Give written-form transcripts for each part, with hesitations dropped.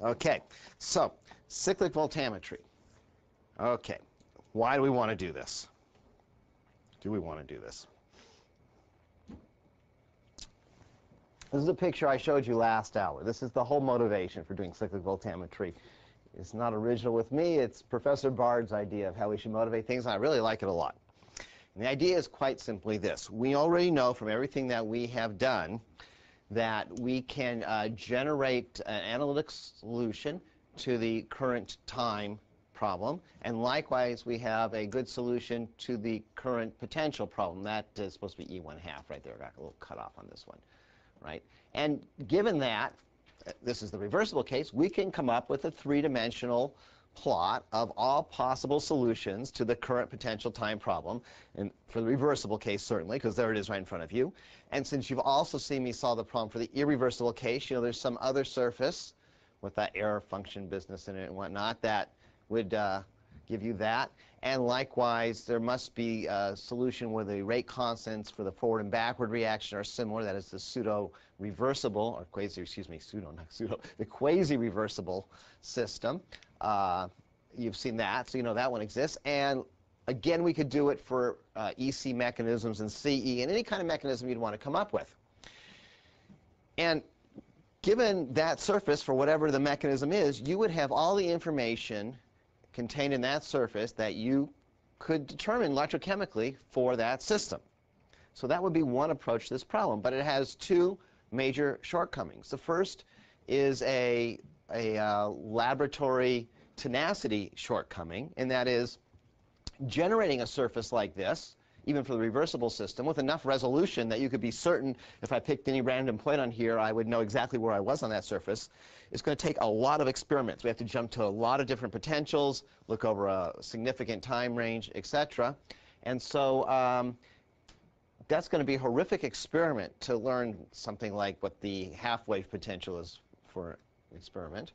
Okay, so cyclic voltammetry. Okay, why do we want to do this? Do we want to do this? This is a picture I showed you last hour. This is the whole motivation for doing cyclic voltammetry. It's not original with me. It's Professor Bard's idea of how we should motivate things, and I really like it a lot. And the idea is quite simply this. We already know from everything that we have done that we can generate an analytic solution to the current time problem, and likewise we have a good solution to the current potential problem. That is supposed to be E1/2 right there. I got a little cut off on this one, right? And given that this is the reversible case, we can come up with a three-dimensional plot of all possible solutions to the current potential time problem, and for the reversible case certainly, because there it is right in front of you. And since you've also seen me solve the problem for the irreversible case, you know there's some other surface with that error function business in it and whatnot that would give you that. And likewise, there must be a solution where the rate constants for the forward and backward reaction are similar. That is the pseudo-reversible, or the quasi-reversible system. You've seen that, so you know that one exists. And again, we could do it for EC mechanisms and CE and any kind of mechanism you'd want to come up with. And given that surface, for whatever the mechanism is, you would have all the information contained in that surface that you could determine electrochemically for that system. So that would be one approach to this problem, but it has two major shortcomings. The first is a laboratory tenacity shortcoming, and that is generating a surface like this, even for the reversible system, with enough resolution that you could be certain if I picked any random point on here, I would know exactly where I was on that surface. It's going to take a lot of experiments. We have to jump to a lot of different potentials, look over a significant time range, etc. And so that's going to be a horrific experiment to learn something like what the half-wave potential is for an experiment.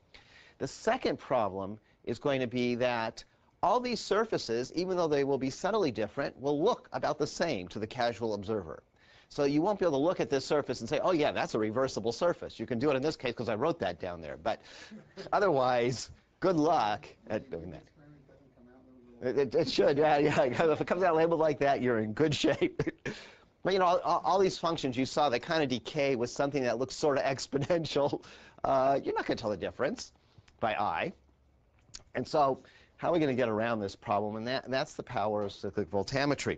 The second problem is going to be that all these surfaces, even though they will be subtly different, will look about the same to the casual observer. So you won't be able to look at this surface and say, oh yeah, that's a reversible surface. You can do it in this case because I wrote that down there. But otherwise, good luck at doing that. It should, yeah. If it comes out labeled like that, you're in good shape. But you know, all these functions you saw that kind of decay with something that looks sort of exponential, you're not going to tell the difference by eye. And so how are we going to get around this problem? And that's the power of cyclic voltammetry.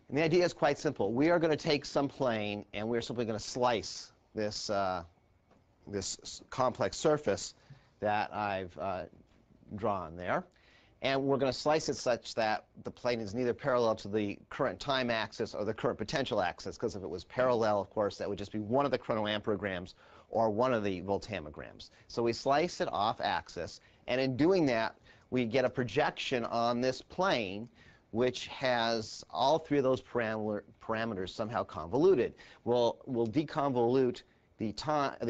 And the idea is quite simple. We are going to take some plane, and we're simply going to slice this, this complex surface that I've drawn there. And we're going to slice it such that the plane is neither parallel to the current time axis or the current potential axis, because if it was parallel, of course, that would just be one of the chronoamperograms or one of the voltammograms. So we slice it off axis, and in doing that, we get a projection on this plane which has all three of those parameters somehow convoluted. We'll deconvolute the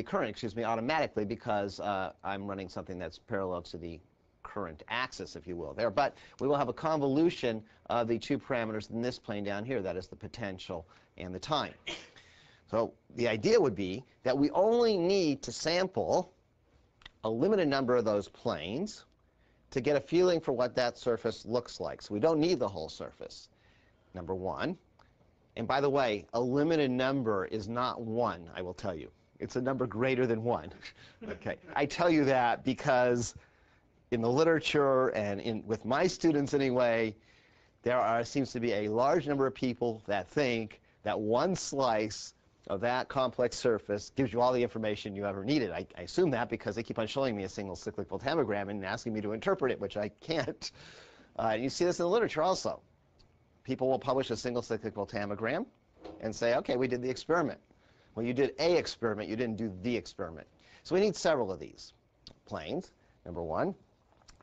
current, automatically, because I'm running something that's parallel to the current axis, if you will, there. But we will have a convolution of the two parameters in this plane down here, that is the potential and the time. So the idea would be that we only need to sample a limited number of those planes to get a feeling for what that surface looks like. So we don't need the whole surface, number one. And by the way, a limited number is not 1, I will tell you. It's a number greater than 1. Okay. I tell you that because in the literature and with my students anyway, there seems to be a large number of people that think that one slice of that complex surface gives you all the information you ever needed. I assume that because they keep on showing me a single cyclic voltammogram and asking me to interpret it, which I can't. You see this in the literature also. People will publish a single cyclic voltammogram and say, okay, we did the experiment. Well, you did a experiment, you didn't do the experiment. So we need several of these planes, number one.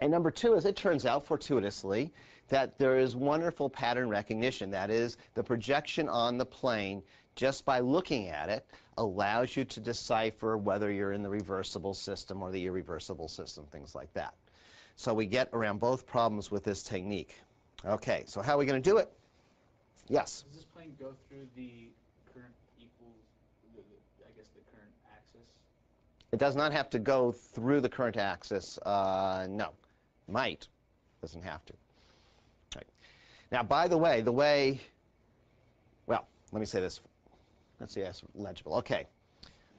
And number two, as it turns out, fortuitously, that there is wonderful pattern recognition. That is, the projection on the plane, just by looking at it, allows you to decipher whether you're in the reversible system or the irreversible system, things like that. So we get around both problems with this technique. Okay, so how are we going to do it? Yes? Does this plane go through the current equals, I guess, the current axis? It does not have to go through the current axis. No. Might. Doesn't have to. Right. Now, by the way, well, let me say this. Let's see, that's legible. Okay.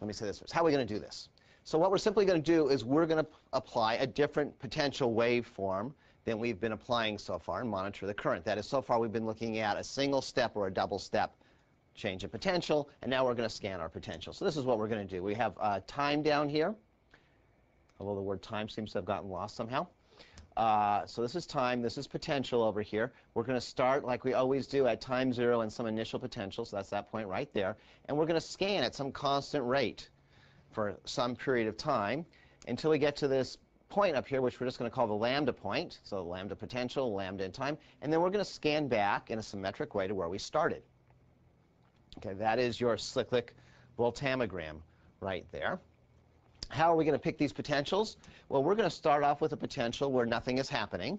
Let me say this first. How are we going to do this? So what we're simply going to do is we're going to apply a different potential waveform than we've been applying so far and monitor the current. That is, so far we've been looking at a single step or a double step change in potential, and now we're going to scan our potential. So this is what we're going to do. We have time down here, although the word time seems to have gotten lost somehow. So this is time, this is potential over here. We're going to start like we always do at time 0 and some initial potential, so that's that point right there. And we're going to scan at some constant rate for some period of time until we get to this point up here, which we're just going to call the lambda point. So lambda potential, lambda in time. And then we're going to scan back in a symmetric way to where we started. Okay, that is your cyclic voltammogram right there. How are we going to pick these potentials? Well, we're going to start off with a potential where nothing is happening.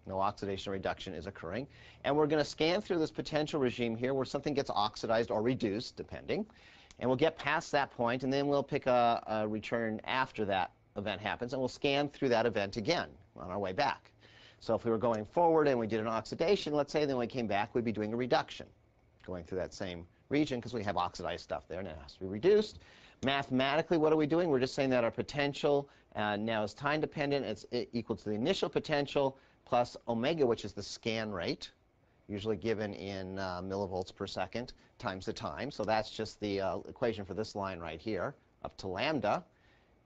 No oxidation or reduction is occurring. And we're going to scan through this potential regime here where something gets oxidized or reduced, depending. And we'll get past that point, and then we'll pick a return after that event happens, and we'll scan through that event again on our way back. So if we were going forward and we did an oxidation, let's say, then when we came back, we'd be doing a reduction, going through that same region because we have oxidized stuff there, and it has to be reduced. Mathematically, what are we doing? We're just saying that our potential now is time dependent. It's equal to the initial potential plus omega, which is the scan rate, usually given in millivolts per second, times the time. So that's just the equation for this line right here, up to lambda.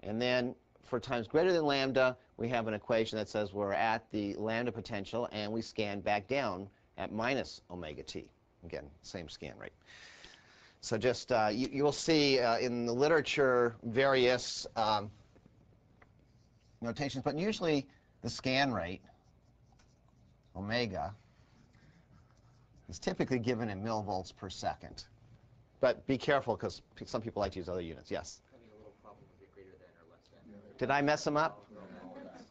And then for times greater than lambda, we have an equation that says we're at the lambda potential, and we scan back down at minus omega t. Again, same scan rate. So just, you will see in the literature various notations, but usually the scan rate, omega, is typically given in millivolts per second. But be careful, because some people like to use other units. Yes? Having a little problem with it greater than or less than. Did I mess them up?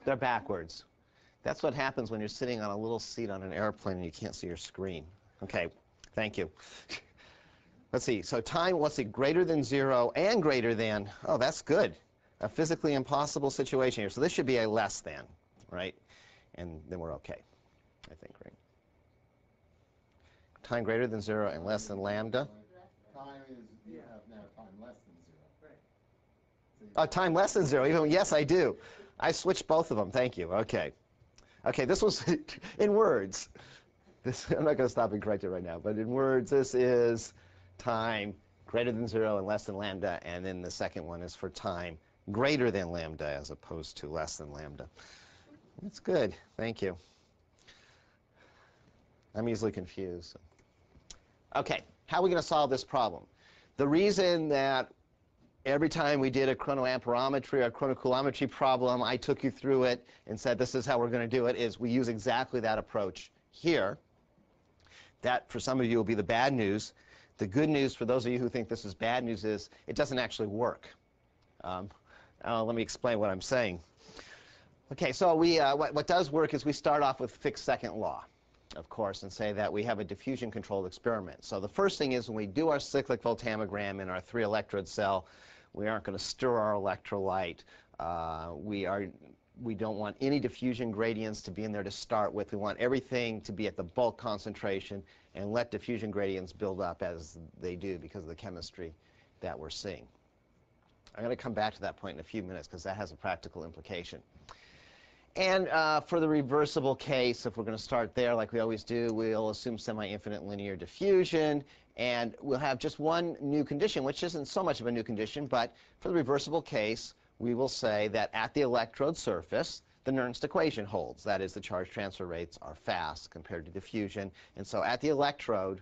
They're backwards. That's what happens when you're sitting on a little seat on an airplane and you can't see your screen. Okay, thank you. Let's see, so time, let's see, greater than 0 and greater than, oh, that's good. A physically impossible situation here. So this should be a less than, right? And then we're okay, I think, right? Time greater than 0 and less than lambda. Time is, you have now time less than 0. Right. Oh, time less than 0, even, yes, I do. I switched both of them, thank you, okay. Okay, this was in words. I'm not going to stop and correct it right now, but in words, this is time greater than 0 and less than lambda, and then the second one is for time greater than lambda as opposed to less than lambda. That's good, thank you. I'm easily confused. Okay, how are we going to solve this problem? The reason that every time we did a chronoamperometry or chronocoulometry problem, I took you through it and said this is how we're going to do it, is we use exactly that approach here. That, for some of you, will be the bad news. The good news for those of you who think this is bad news is it doesn't actually work. Let me explain what I'm saying. Okay, so what does work is we start off with fixed second law, of course, and say that we have a diffusion-controlled experiment. So the first thing is when we do our cyclic voltammogram in our 3-electrode cell, we aren't going to stir our electrolyte. We don't want any diffusion gradients to be in there to start with. We want everything to be at the bulk concentration and let diffusion gradients build up as they do because of the chemistry that we're seeing. I'm going to come back to that point in a few minutes because that has a practical implication. And for the reversible case, if we're going to start there like we always do, we'll assume semi-infinite linear diffusion, and we'll have just one new condition, which isn't so much of a new condition, but for the reversible case, we will say that at the electrode surface, the Nernst equation holds. That is, the charge transfer rates are fast compared to diffusion. And so at the electrode,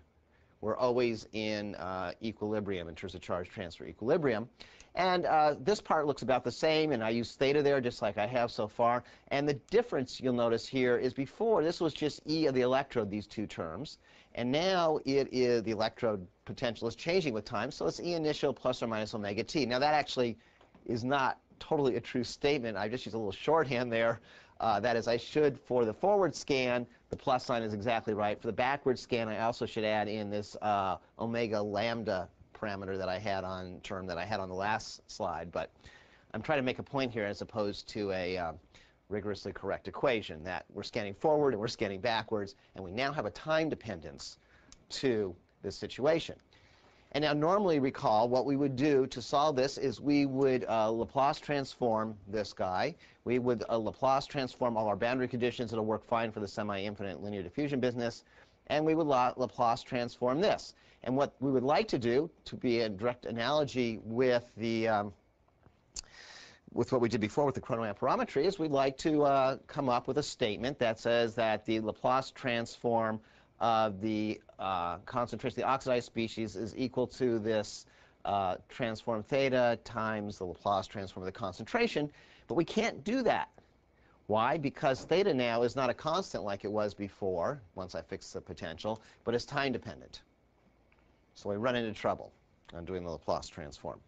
we're always in equilibrium in terms of charge transfer equilibrium. And this part looks about the same, and I use theta there just like I have so far. And the difference you'll notice here is before, this was just E of the electrode, these two terms. And now it is, the electrode potential is changing with time, so it's E initial plus or minus omega t. Now that actually is not totally a true statement. I just use a little shorthand there. That is, I should, for the forward scan, the plus sign is exactly right. For the backward scan, I also should add in this omega lambda parameter that I had on term that I had on the last slide. But I'm trying to make a point here as opposed to a rigorously correct equation, that we're scanning forward and we're scanning backwards, and we now have a time dependence to this situation. And now normally, recall, what we would do to solve this is we would Laplace transform this guy. We would Laplace transform all our boundary conditions. It'll work fine for the semi-infinite linear diffusion business. And we would Laplace transform this. And what we would like to do, to be a direct analogy with the with what we did before with the chronoamperometry, is we'd like to come up with a statement that says that the Laplace transform of the concentration of the oxidized species is equal to this transform theta times the Laplace transform of the concentration. But we can't do that. Why? Because theta now is not a constant like it was before, once I fix the potential, but it's time dependent. So we run into trouble on doing the Laplace transform.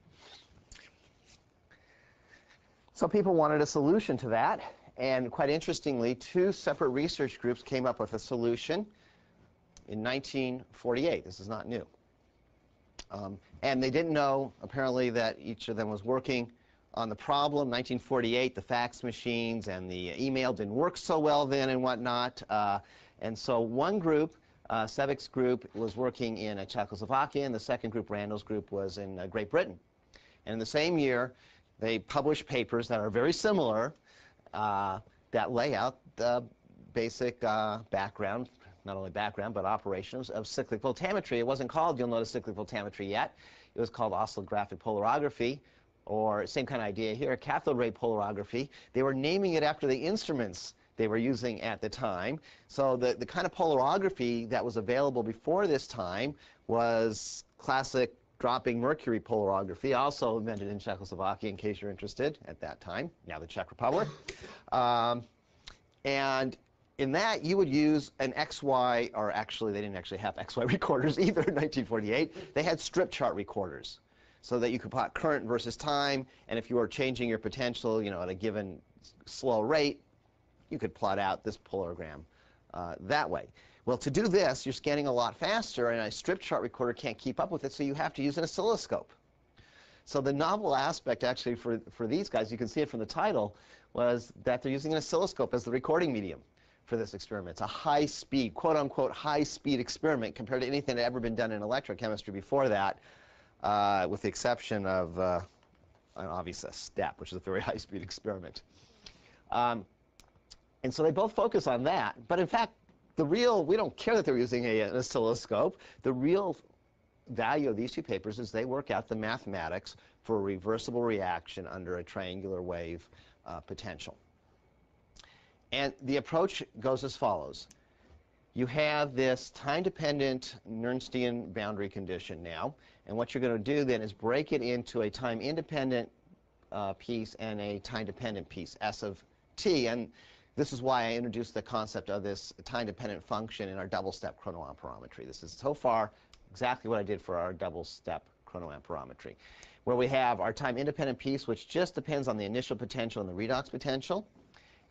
So people wanted a solution to that, and quite interestingly, two separate research groups came up with a solution in 1948. This is not new. And they didn't know, apparently, that each of them was working on the problem. 1948, the fax machines and the email didn't work so well then and whatnot. And so one group, Sevic's group, was working in Czechoslovakia, and the second group, Randall's group, was in Great Britain. And in the same year, they published papers that are very similar that lay out the basic background, not only background, but operations of cyclic voltammetry. It wasn't called, you'll notice, cyclic voltammetry yet. It was called oscillographic polarography, or same kind of idea here, cathode ray polarography. They were naming it after the instruments they were using at the time. So the kind of polarography that was available before this time was classic dropping mercury polarography, also invented in Czechoslovakia, in case you're interested, at that time, now the Czech Republic. And in that, you would use an XY, or actually, they didn't actually have XY recorders either in 1948. They had strip chart recorders, so that you could plot current versus time, and if you were changing your potential, you know, at a given slow rate, you could plot out this polarogram that way. Well, to do this, you're scanning a lot faster, and a strip chart recorder can't keep up with it, so you have to use an oscilloscope. So the novel aspect, actually, for these guys, you can see it from the title, was that they're using an oscilloscope as the recording medium for this experiment. It's a high-speed, quote-unquote, high-speed experiment compared to anything that had ever been done in electrochemistry before that, with the exception of an obvious step, which is a very high-speed experiment. And so they both focus on that. But in fact, we don't care that they're using an oscilloscope. The real value of these two papers is they work out the mathematics for a reversible reaction under a triangular wave potential. And the approach goes as follows. You have this time-dependent Nernstian boundary condition now. And what you're going to do then is break it into a time-independent piece and a time-dependent piece, S of t. And this is why I introduced the concept of this time-dependent function in our double-step chronoamperometry. This is so far exactly what I did for our double-step chronoamperometry, where we have our time-independent piece, which just depends on the initial potential and the redox potential,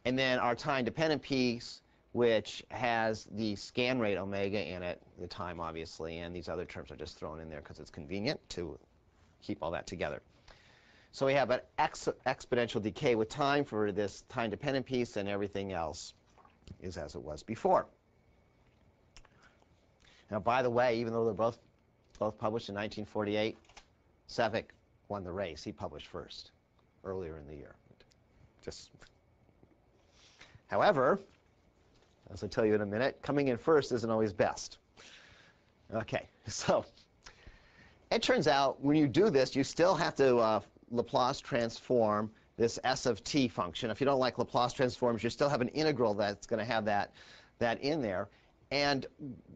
and then our time-dependent piece, which has the scan rate omega in it, the time obviously, and these other terms are just thrown in there because it's convenient to keep all that together. So we have an exponential decay with time for this time-dependent piece, and everything else is as it was before. Now, by the way, even though they're both published in 1948, Sevic won the race. He published first, earlier in the year. However, as I'll tell you in a minute, coming in first isn't always best. Okay, so it turns out when you do this, you still have to Laplace transform this S of t function. If you don't like Laplace transforms, you still have an integral that's going to have that in there. And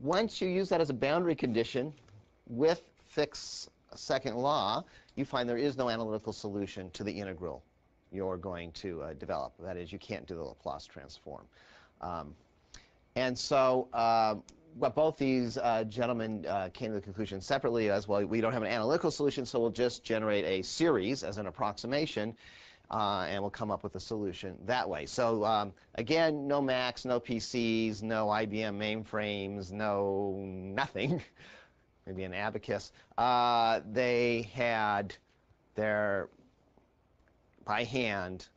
once you use that as a boundary condition with Fick's second law, you find there is no analytical solution to the integral you're going to develop. That is, you can't do the Laplace transform. And so what both these gentlemen came to the conclusion separately as, well, we don't have an analytical solution, so we'll just generate a series as an approximation, and we'll come up with a solution that way. So again, no Macs, no PCs, no IBM mainframes, no nothing, maybe an abacus. They had their by hand,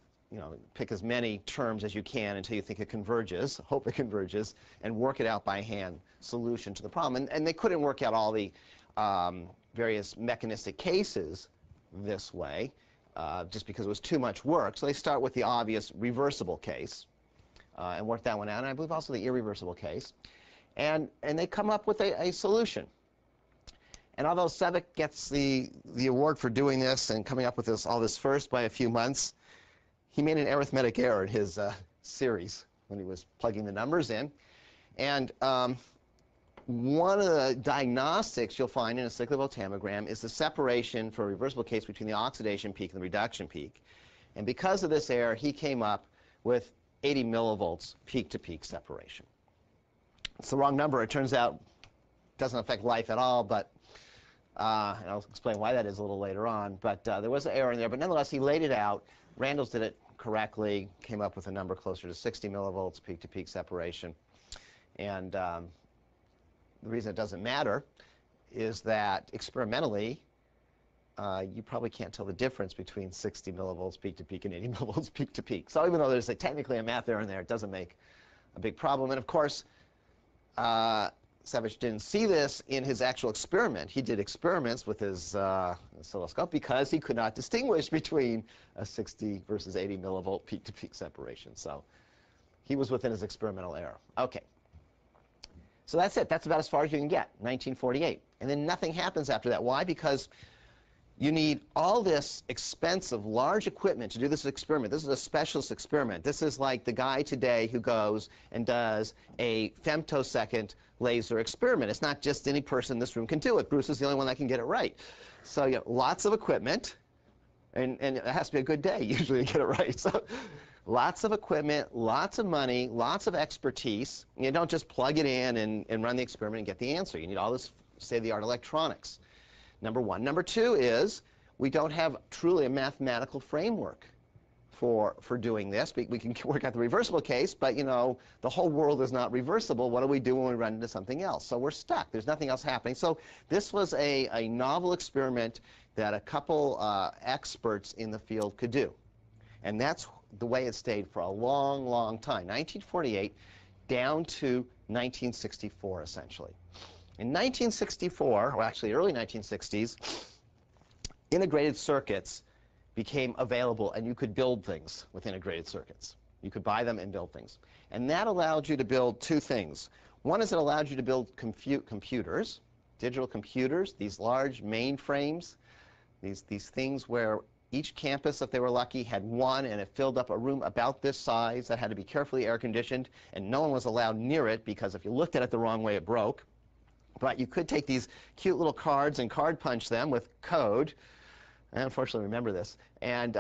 pick as many terms as you can until you think it converges, hope it converges, and work it out by hand, solution to the problem. And they couldn't work out all the various mechanistic cases this way, just because it was too much work. So they start with the obvious reversible case and work that one out, and I believe also the irreversible case. And they come up with a solution. And although Sevick gets the award for doing this and coming up with all this first by a few months, he made an arithmetic error in his series when he was plugging the numbers in. And one of the diagnostics you'll find in a cyclic voltammogram is the separation for a reversible case between the oxidation peak and the reduction peak. And because of this error, he came up with 80 millivolts peak-to-peak separation. It's the wrong number. It turns out it doesn't affect life at all, but and I'll explain why that is a little later on. But there was an error in there. But nonetheless, he laid it out. Randall's did it correctly, came up with a number closer to 60 millivolts peak-to-peak separation. And the reason it doesn't matter is that experimentally, you probably can't tell the difference between 60 millivolts peak-to-peak and 80 millivolts peak-to-peak. So even though there's technically a math error in there, it doesn't make a big problem. And of course, Savage didn't see this in his actual experiment. He did experiments with his oscilloscope because he could not distinguish between a 60 versus 80 millivolt peak-to-peak separation. So he was within his experimental error. Okay. So that's it. That's about as far as you can get, 1948. And then nothing happens after that. Why? Because you need all this expensive, large equipment to do this experiment. This is a specialist experiment. This is like the guy today who goes and does a femtosecond laser experiment. It's not just any person in this room can do it. Bruce is the only one that can get it right. So you have lots of equipment, and it has to be a good day usually to get it right. So lots of equipment, lots of money, lots of expertise. You don't just plug it in and run the experiment and get the answer. You need all this state-of-the-art electronics. Number one. Number two is we don't have truly a mathematical framework for doing this. We can work out the reversible case, but the whole world is not reversible. What do we do when we run into something else? So we're stuck. There's nothing else happening. So this was a novel experiment that a couple experts in the field could do. And that's the way it stayed for a long, long time, 1948 down to 1964, essentially. In 1964, or actually early 1960s, integrated circuits became available, and you could build things with integrated circuits. You could buy them and build things. And that allowed you to build two things. One is it allowed you to build computers, digital computers, these large mainframes, these things where each campus, if they were lucky, had one, and it filled up a room about this size that had to be carefully air-conditioned, and no one was allowed near it because if you looked at it the wrong way, it broke. But you could take these cute little cards and card punch them with code. I unfortunately remember this. And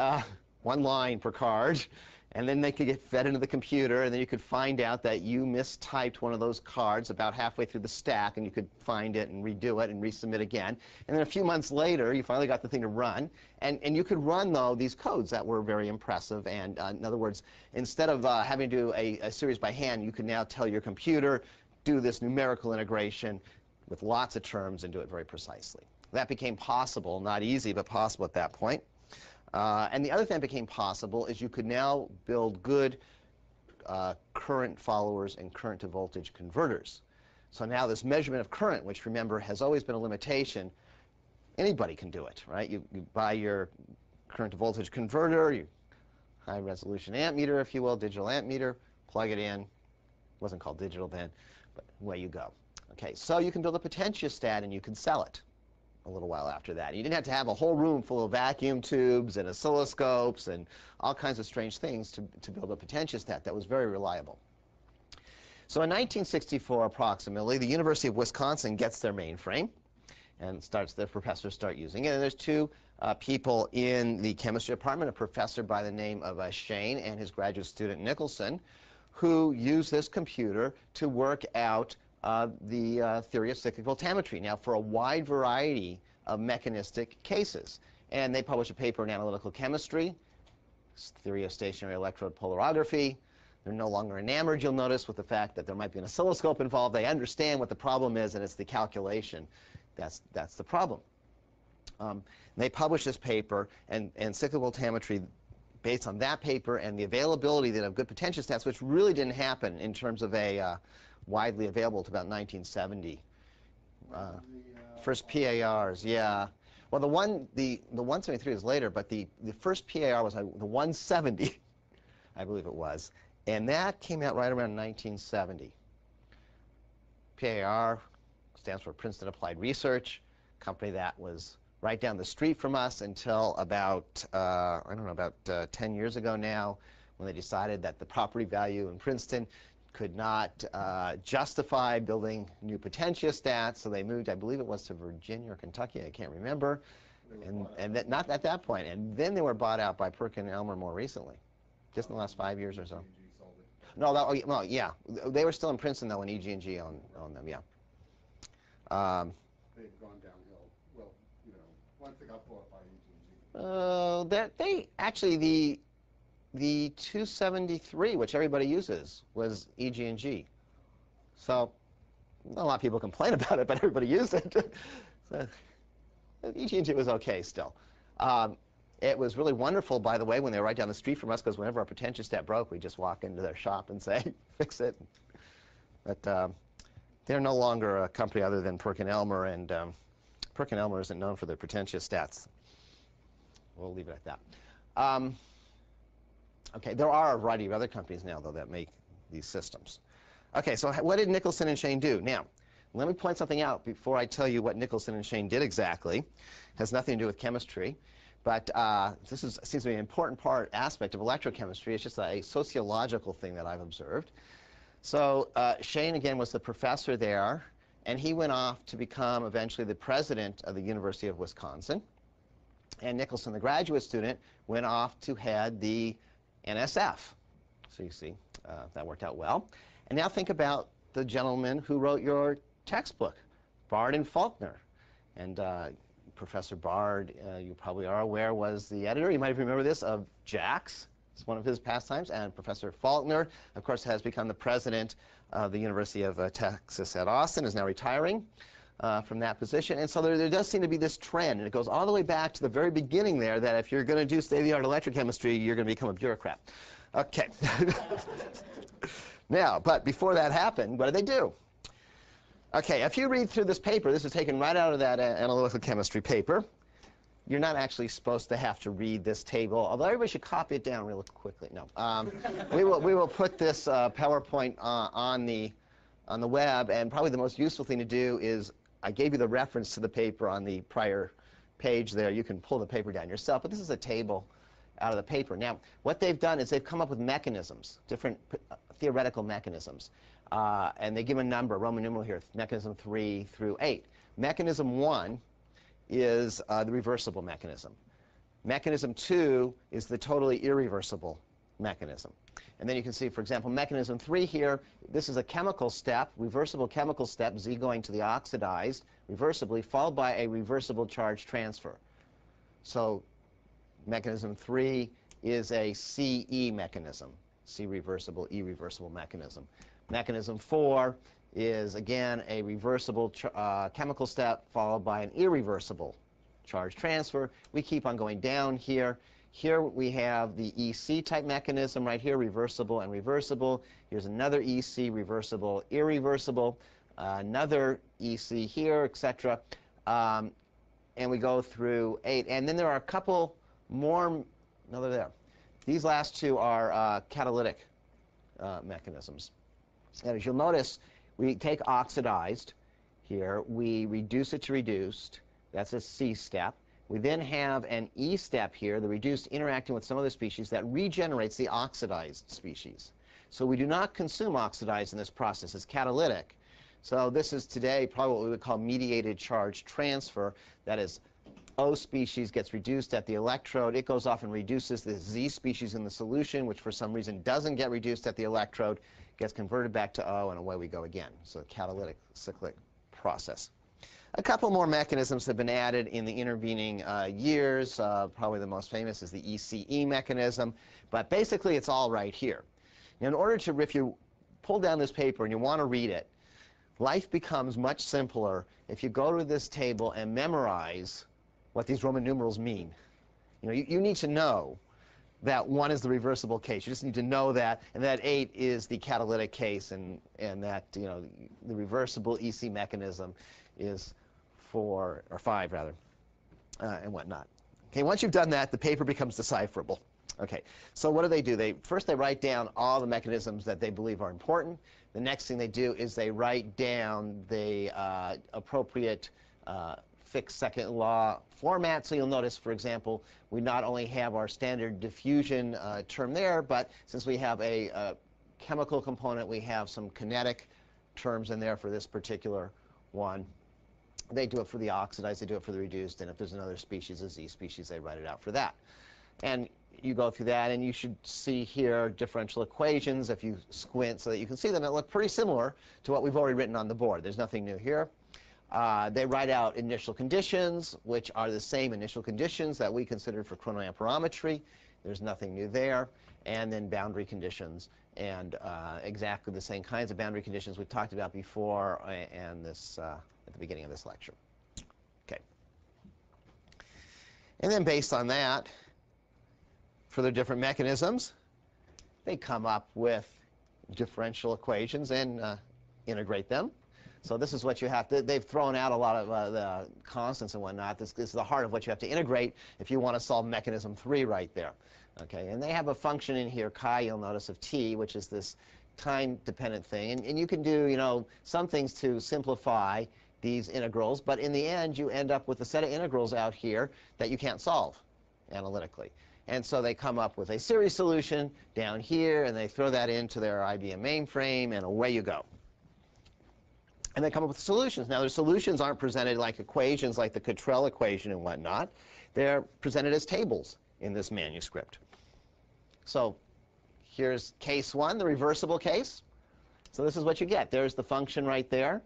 one line per card. And then they could get fed into the computer, and then you could find out that you mistyped one of those cards about halfway through the stack, and you could find it and redo it and resubmit again. And then a few months later, you finally got the thing to run. And you could run, though, these codes that were very impressive. And in other words, instead of having to do a series by hand, you could now tell your computer, do this numerical integration with lots of terms and do it very precisely. That became possible, not easy, but possible at that point. And the other thing that became possible is you could now build good current followers and current to voltage converters. So now this measurement of current, which remember has always been a limitation, anybody can do it, right? You buy your current to voltage converter, your high resolution ammeter, if you will, digital ammeter, plug it in. It wasn't called digital then, but away you go. Okay, so you can build a potentiostat and you can sell it a little while after that. You didn't have to have a whole room full of vacuum tubes and oscilloscopes and all kinds of strange things to build a potentiostat that was very reliable. So in 1964, approximately, the University of Wisconsin gets their mainframe and their professors start using it. And there's two people in the chemistry department, a professor by the name of Shane and his graduate student Nicholson, who use this computer to work out the theory of cyclic voltammetry, now for a wide variety of mechanistic cases. And they publish a paper in Analytical Chemistry, theory of stationary electrode polarography. They're no longer enamored, you'll notice, with the fact that there might be an oscilloscope involved. They understand what the problem is, and it's the calculation that's the problem. They publish this paper, and cyclic voltammetry based on that paper and the availability then of good potentiostats, which really didn't happen in terms of a widely available to about 1970. First PARs, yeah. Well, the 173 is later, but the first PAR was the 170, I believe it was, and that came out right around 1970. PAR stands for Princeton Applied Research, company that was right down the street from us until about, I don't know, about 10 years ago now, when they decided that the property value in Princeton could not justify building new potentiostats, so they moved, I believe it was to Virginia or Kentucky, I can't remember, and that, not at that point. And then they were bought out by Perkin-Elmer more recently, just in the last 5 years or so. No, well, yeah, they were still in Princeton though when EG&G owned them, yeah. They've gone downhill. Well, you know, once they got bought by EG&G. They actually the 273, which everybody uses, was EG&G. So a lot of people complain about it, but everybody used it. So, EG&G was okay still. It was really wonderful, by the way, when they were right down the street from us, because whenever our potentiostat broke, we'd just walk into their shop and say, fix it. But they're no longer a company other than Perkin-Elmer, and Perkin-Elmer isn't known for their potentiostats. We'll leave it at that. Okay, there are a variety of other companies now, though, that make these systems. Okay, so what did Nicholson and Shane do? Now, let me point something out before I tell you what Nicholson and Shane did exactly. It has nothing to do with chemistry, but this seems to be an important aspect of electrochemistry. It's just a sociological thing that I've observed. So Shane, again, was the professor there, and he went off to become eventually the president of the University of Wisconsin. And Nicholson, the graduate student, went off to head the NSF. So you see, that worked out well. And now think about the gentleman who wrote your textbook, Bard and Faulkner. And Professor Bard, you probably are aware, was the editor, you might remember this, of JAX. It's one of his pastimes. And Professor Faulkner, of course, has become the president of the University of Texas at Austin, is now retiring from that position. And so there does seem to be this trend, and it goes all the way back to the very beginning there, that if you're going to do state-of-the-art electrochemistry, you're going to become a bureaucrat. Okay. Now, but before that happened, what did they do? Okay, if you read through this paper, this is taken right out of that analytical chemistry paper. You're not actually supposed to have to read this table, although everybody should copy it down real quickly. No, we will put this PowerPoint on the web, and probably the most useful thing to do is, I gave you the reference to the paper on the prior page there. You can pull the paper down yourself, but this is a table out of the paper. Now, what they've done is they've come up with mechanisms, different theoretical mechanisms, and they give a number, Roman numeral here, mechanism 3 through 8. Mechanism 1 is the reversible mechanism. Mechanism 2 is the totally irreversible mechanism. And then you can see, for example, mechanism 3 here, this is a chemical step, reversible chemical step, Z going to the oxidized, reversibly, followed by a reversible charge transfer. So mechanism 3 is a CE mechanism, C reversible, E reversible mechanism. Mechanism 4 is, again, a reversible chemical step followed by an irreversible charge transfer. We keep on going down here. Here we have the EC type mechanism right here, reversible and reversible. Here's another EC, reversible, irreversible, another EC here, etc. And we go through 8. And then there are a couple more, no, they're there. These last two are catalytic mechanisms. And as you'll notice, we take oxidized here, we reduce it to reduced. That's a C step. We then have an E step here, the reduced interacting with some other species that regenerates the oxidized species. So we do not consume oxidized in this process. It's catalytic. So this is today probably what we would call mediated charge transfer. That is, O species gets reduced at the electrode. It goes off and reduces the Z species in the solution, which for some reason doesn't get reduced at the electrode, gets converted back to O, and away we go again. So catalytic cyclic process. A couple more mechanisms have been added in the intervening years. Probably the most famous is the ECE mechanism, but basically it's all right here. Now, in order to, if you pull down this paper and you want to read it, life becomes much simpler if you go to this table and memorize what these Roman numerals mean. You know, you need to know that 1 is the reversible case. You just need to know that, and that 8 is the catalytic case, and that, you know, the reversible EC mechanism is 4, or 5 rather, and whatnot. Okay, once you've done that, the paper becomes decipherable. Okay, so what do? First they write down all the mechanisms that they believe are important. The next thing they do is they write down the appropriate fixed second law format. So you'll notice, for example, we not only have our standard diffusion term there, but since we have a chemical component, we have some kinetic terms in there for this particular one. They do it for the oxidized, they do it for the reduced, and if there's another species, a Z species, they write it out for that. And you go through that, and you should see here differential equations if you squint so that you can see them. They look pretty similar to what we've already written on the board. There's nothing new here. They write out initial conditions, which are the same initial conditions that we considered for chronoamperometry. There's nothing new there. And then boundary conditions, and exactly the same kinds of boundary conditions we've talked about before and this at the beginning of this lecture. Okay. And then based on that, for the different mechanisms, they come up with differential equations and integrate them. So this is what you have to, they've thrown out a lot of the constants and whatnot. This is the heart of what you have to integrate if you want to solve mechanism 3 right there. Okay, and they have a function in here, chi, you'll notice, of t, which is this time-dependent thing. And you can do, you know, some things to simplify these integrals, but in the end, you end up with a set of integrals out here that you can't solve analytically. And so they come up with a series solution down here, and they throw that into their IBM mainframe, and away you go. And they come up with solutions. Now, their solutions aren't presented like equations, like the Cottrell equation and whatnot. They're presented as tables in this manuscript. So here's case 1, the reversible case. So this is what you get. There's the function right there.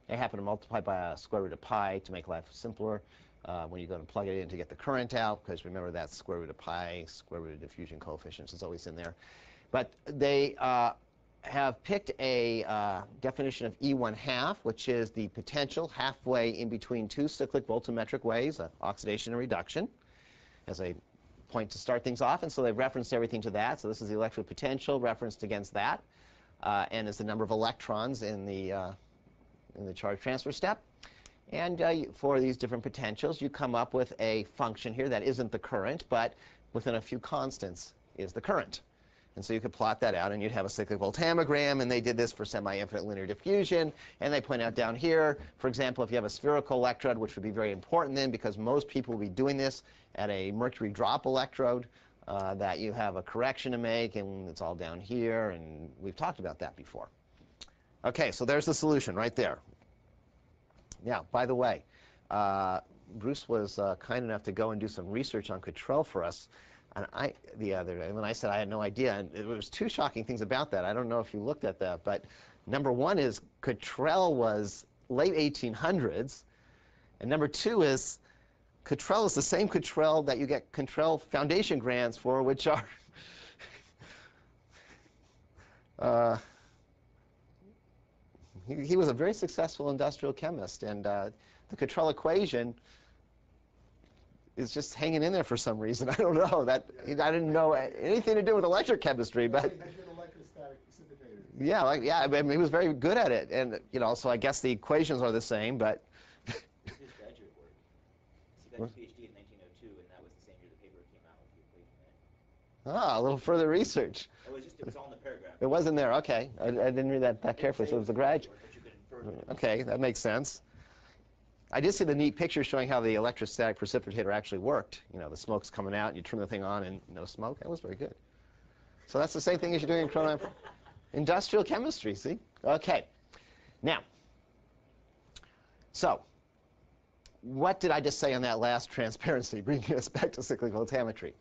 They happen to multiply by a square root of pi to make life simpler when you go and plug it in to get the current out, because remember that's square root of pi, square root of diffusion coefficients is always in there. But they have picked a definition of E1/2, which is the potential halfway in between two cyclic voltammetric waves, oxidation and reduction, as a point to start things off. And so they've referenced everything to that. So this is the electric potential referenced against that, and is the number of electrons in the charge transfer step. And for these different potentials, you come up with a function here that isn't the current, but within a few constants is the current. And so you could plot that out, and you'd have a cyclic voltammogram. And they did this for semi-infinite linear diffusion. And they point out down here, for example, if you have a spherical electrode, which would be very important then, because most people will be doing this at a mercury drop electrode, that you have a correction to make, and it's all down here. And we've talked about that before. OK, so there's the solution right there. Now, by the way, Bruce was kind enough to go and do some research on Cottrell for us. And the other day, when I said I had no idea, and there was two shocking things about that. I don't know if you looked at that, but number one is Cottrell was late 1800s, and number two is Cottrell is the same Cottrell that you get Cottrell Foundation grants for, which are he was a very successful industrial chemist, and the Cottrell equation is just hanging in there for some reason. I don't know. I didn't know anything to do with electrochemistry, but yeah, yeah. I mean, he was very good at it, and you know, so I guess the equations are the same, but. His graduate work. He got his PhD in 1902, and that was the same year the paper came out with the equation in it. Ah, a little further research. It was all in the paragraph. It was in there. Okay, I didn't read that carefully. So it was a graduate. Okay, that makes sense. I did see the neat picture showing how the electrostatic precipitator actually worked. You know, the smoke's coming out, and you turn the thing on, and no smoke. That was very good. So that's the same thing as you're doing in chronoamperometry. Industrial chemistry, see? Okay. Now, so what did I just say on that last transparency, bringing us back to cyclic voltammetry?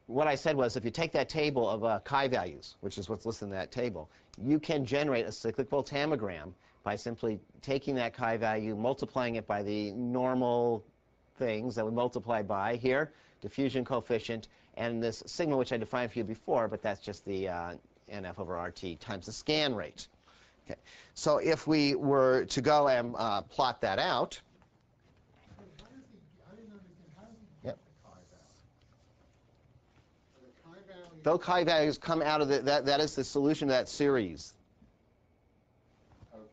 What I said was if you take that table of chi values, which is what's listed in that table, you can generate a cyclic voltammogram by simply taking that chi value, multiplying it by the normal things that we multiply by here, diffusion coefficient, and this sigma, which I defined for you before, but that's just the NF over RT times the scan rate. Okay. So if we were to go and plot that out, those chi values come out of that is the solution to that series. Okay,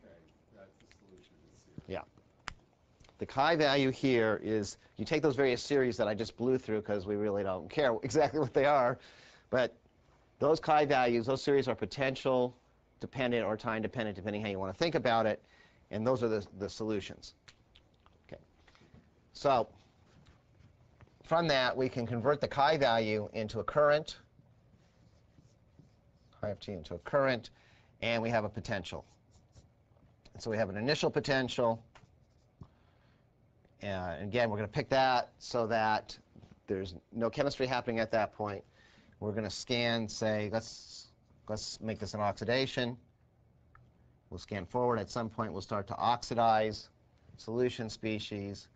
that's the solution to the series. Yeah. The chi value here is, you take those various series that I just blew through because we really don't care exactly what they are, but those chi values, those series are potential dependent or time dependent, depending how you want to think about it, and those are the solutions. Okay. So from that, we can convert the chi value into a current, chi of t into a current, and we have a potential. And so we have an initial potential. And again, we're going to pick that so that there's no chemistry happening at that point. We're going to scan, say, let's make this an oxidation. We'll scan forward. At some point, we'll start to oxidize solution species.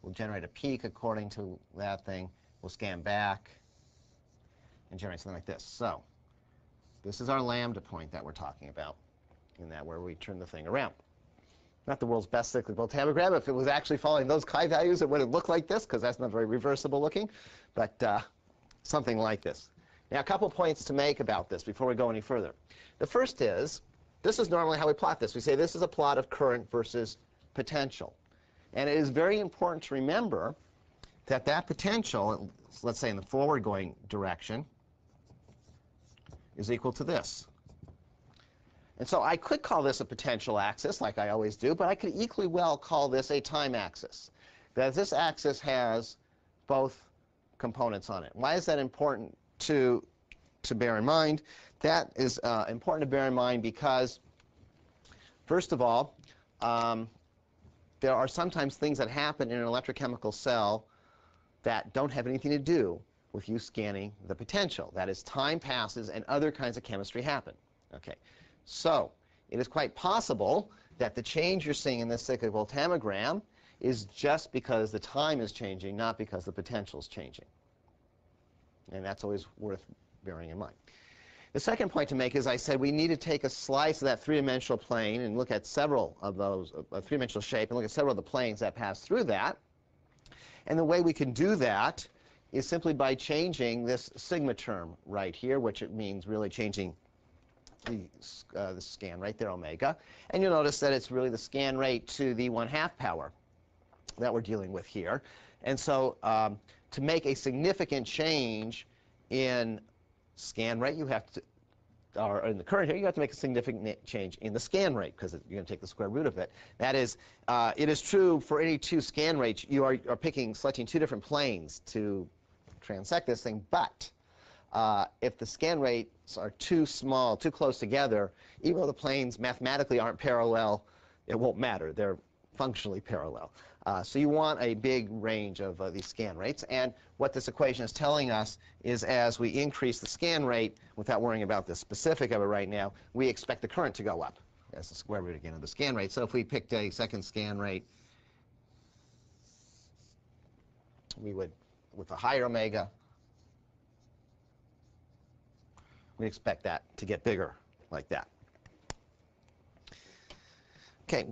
We'll generate a peak according to that thing. We'll scan back and generate something like this. So this is our lambda point that we're talking about, in that where we turn the thing around. Not the world's best cyclic voltammogram. If it was actually following those chi values, it wouldn't look like this, because that's not very reversible looking, but something like this. Now, a couple points to make about this before we go any further. The first is, this is normally how we plot this. We say this is a plot of current versus potential. And it is very important to remember that that potential, let's say in the forward-going direction, is equal to this. And so I could call this a potential axis, like I always do, but I could equally well call this a time axis. That this axis has both components on it. Why is that important to bear in mind? That is important to bear in mind because, first of all, there are sometimes things that happen in an electrochemical cell that don't have anything to do with you scanning the potential. That is, time passes and other kinds of chemistry happen. Okay. So it is quite possible that the change you're seeing in this cyclic voltammogram is just because the time is changing, not because the potential is changing. And that's always worth bearing in mind. The second point to make is, I said we need to take a slice of that three-dimensional plane and look at several of those, a three-dimensional shape, and look at several of the planes that pass through that. And the way we can do that is simply by changing this sigma term right here, which it means really changing the scan rate there, omega. And you'll notice that it's really the scan rate to the 1/2 power that we're dealing with here. And so to make a significant change in scan rate, you have to, or in the current here, you have to make a significant change in the scan rate, because you're going to take the square root of it. That is, it is true for any two scan rates, you are selecting two different planes to transect this thing, but if the scan rates are too small, too close together, even though the planes mathematically aren't parallel, it won't matter. They're functionally parallel. So you want a big range of these scan rates. And what this equation is telling us is, as we increase the scan rate, without worrying about the specific of it right now, we expect the current to go up. That's the square root again of the scan rate. So if we picked a second scan rate, we would, with a higher omega, we expect that to get bigger, like that. Okay.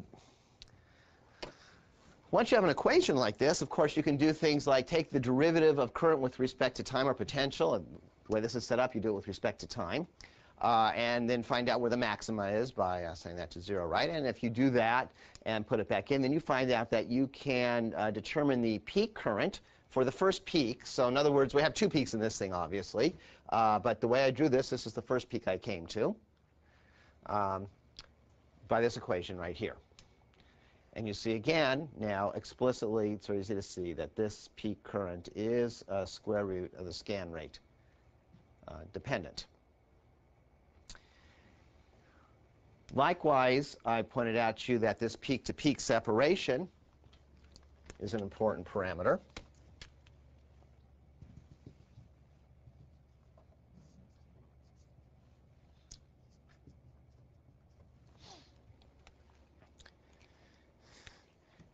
Once you have an equation like this, of course, you can do things like take the derivative of current with respect to time or potential. And the way this is set up, you do it with respect to time. And then find out where the maxima is by setting that to 0, right? And if you do that and put it back in, then you find out that you can determine the peak current for the first peak. So in other words, we have two peaks in this thing, obviously. But the way I drew this is the first peak I came to by this equation right here. And you see again, now explicitly, it's very easy to see that this peak current is a square root of the scan rate dependent. Likewise, I pointed out to you that this peak-to-peak separation is an important parameter.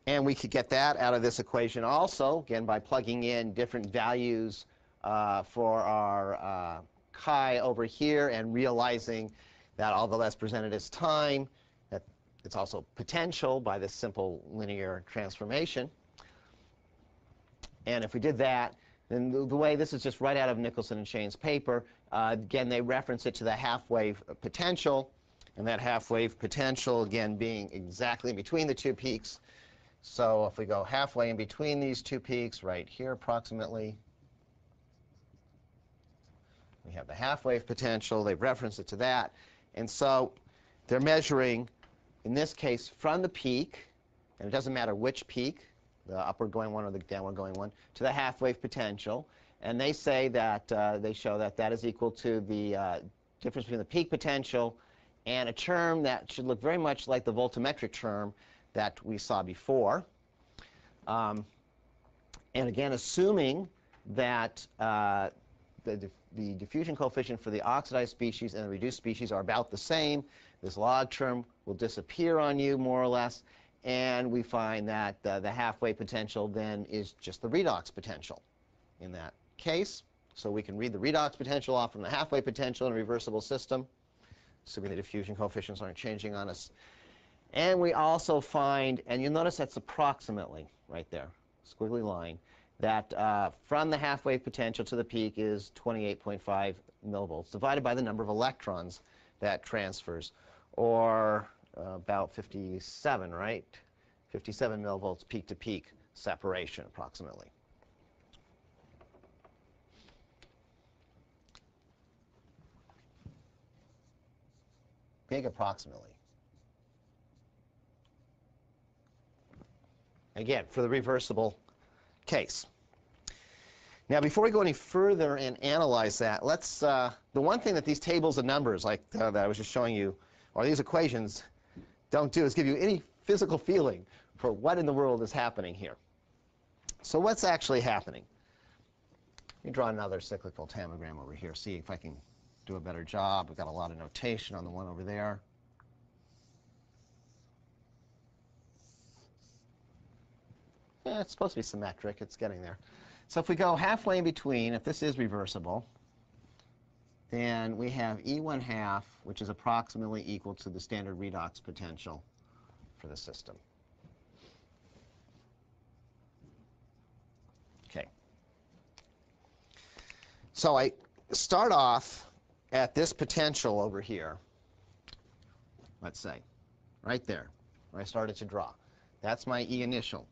And we could get that out of this equation also, again, by plugging in different values for our chi over here and realizing that although that's presented as time, that it's also potential by this simple linear transformation. And if we did that, And the way this is just right out of Nicholson and Shane's paper, again, they reference it to the half-wave potential, and that half-wave potential, again, being exactly in between the two peaks. So if we go halfway in between these two peaks, right here approximately, we have the half-wave potential. They've referenced it to that. And so they're measuring, in this case, from the peak, and it doesn't matter which peak, the upward going one or the downward going one, to the half-wave potential. And they say that, they show that that is equal to the difference between the peak potential and a term that should look very much like the voltammetric term that we saw before. And again, assuming that the diffusion coefficient for the oxidized species and the reduced species are about the same, this log term will disappear on you more or less, and we find that the halfway potential then is just the redox potential in that case. So we can read the redox potential off from the halfway potential in a reversible system, assuming the diffusion coefficients aren't changing on us. And we also find, and you'll notice that's approximately right there, squiggly line, that from the halfway potential to the peak is 28.5 millivolts divided by the number of electrons that transfers, or about 57, right? 57 millivolts peak to peak separation approximately. Big approximately. Again, for the reversible case. Now, before we go any further and analyze that, let's, the one thing that these tables of numbers, like that I was just showing you, or these equations, don't do is give you any physical feeling for what in the world is happening here. So what's actually happening? Let me draw another cyclic voltammogram over here, see if I can do a better job. We've got a lot of notation on the one over there. Yeah, it's supposed to be symmetric. It's getting there. So if we go halfway in between, if this is reversible, then we have E1 half, which is approximately equal to the standard redox potential for the system. Okay. So I start off at this potential over here, let's say, right there, where I started to draw. That's my E initial.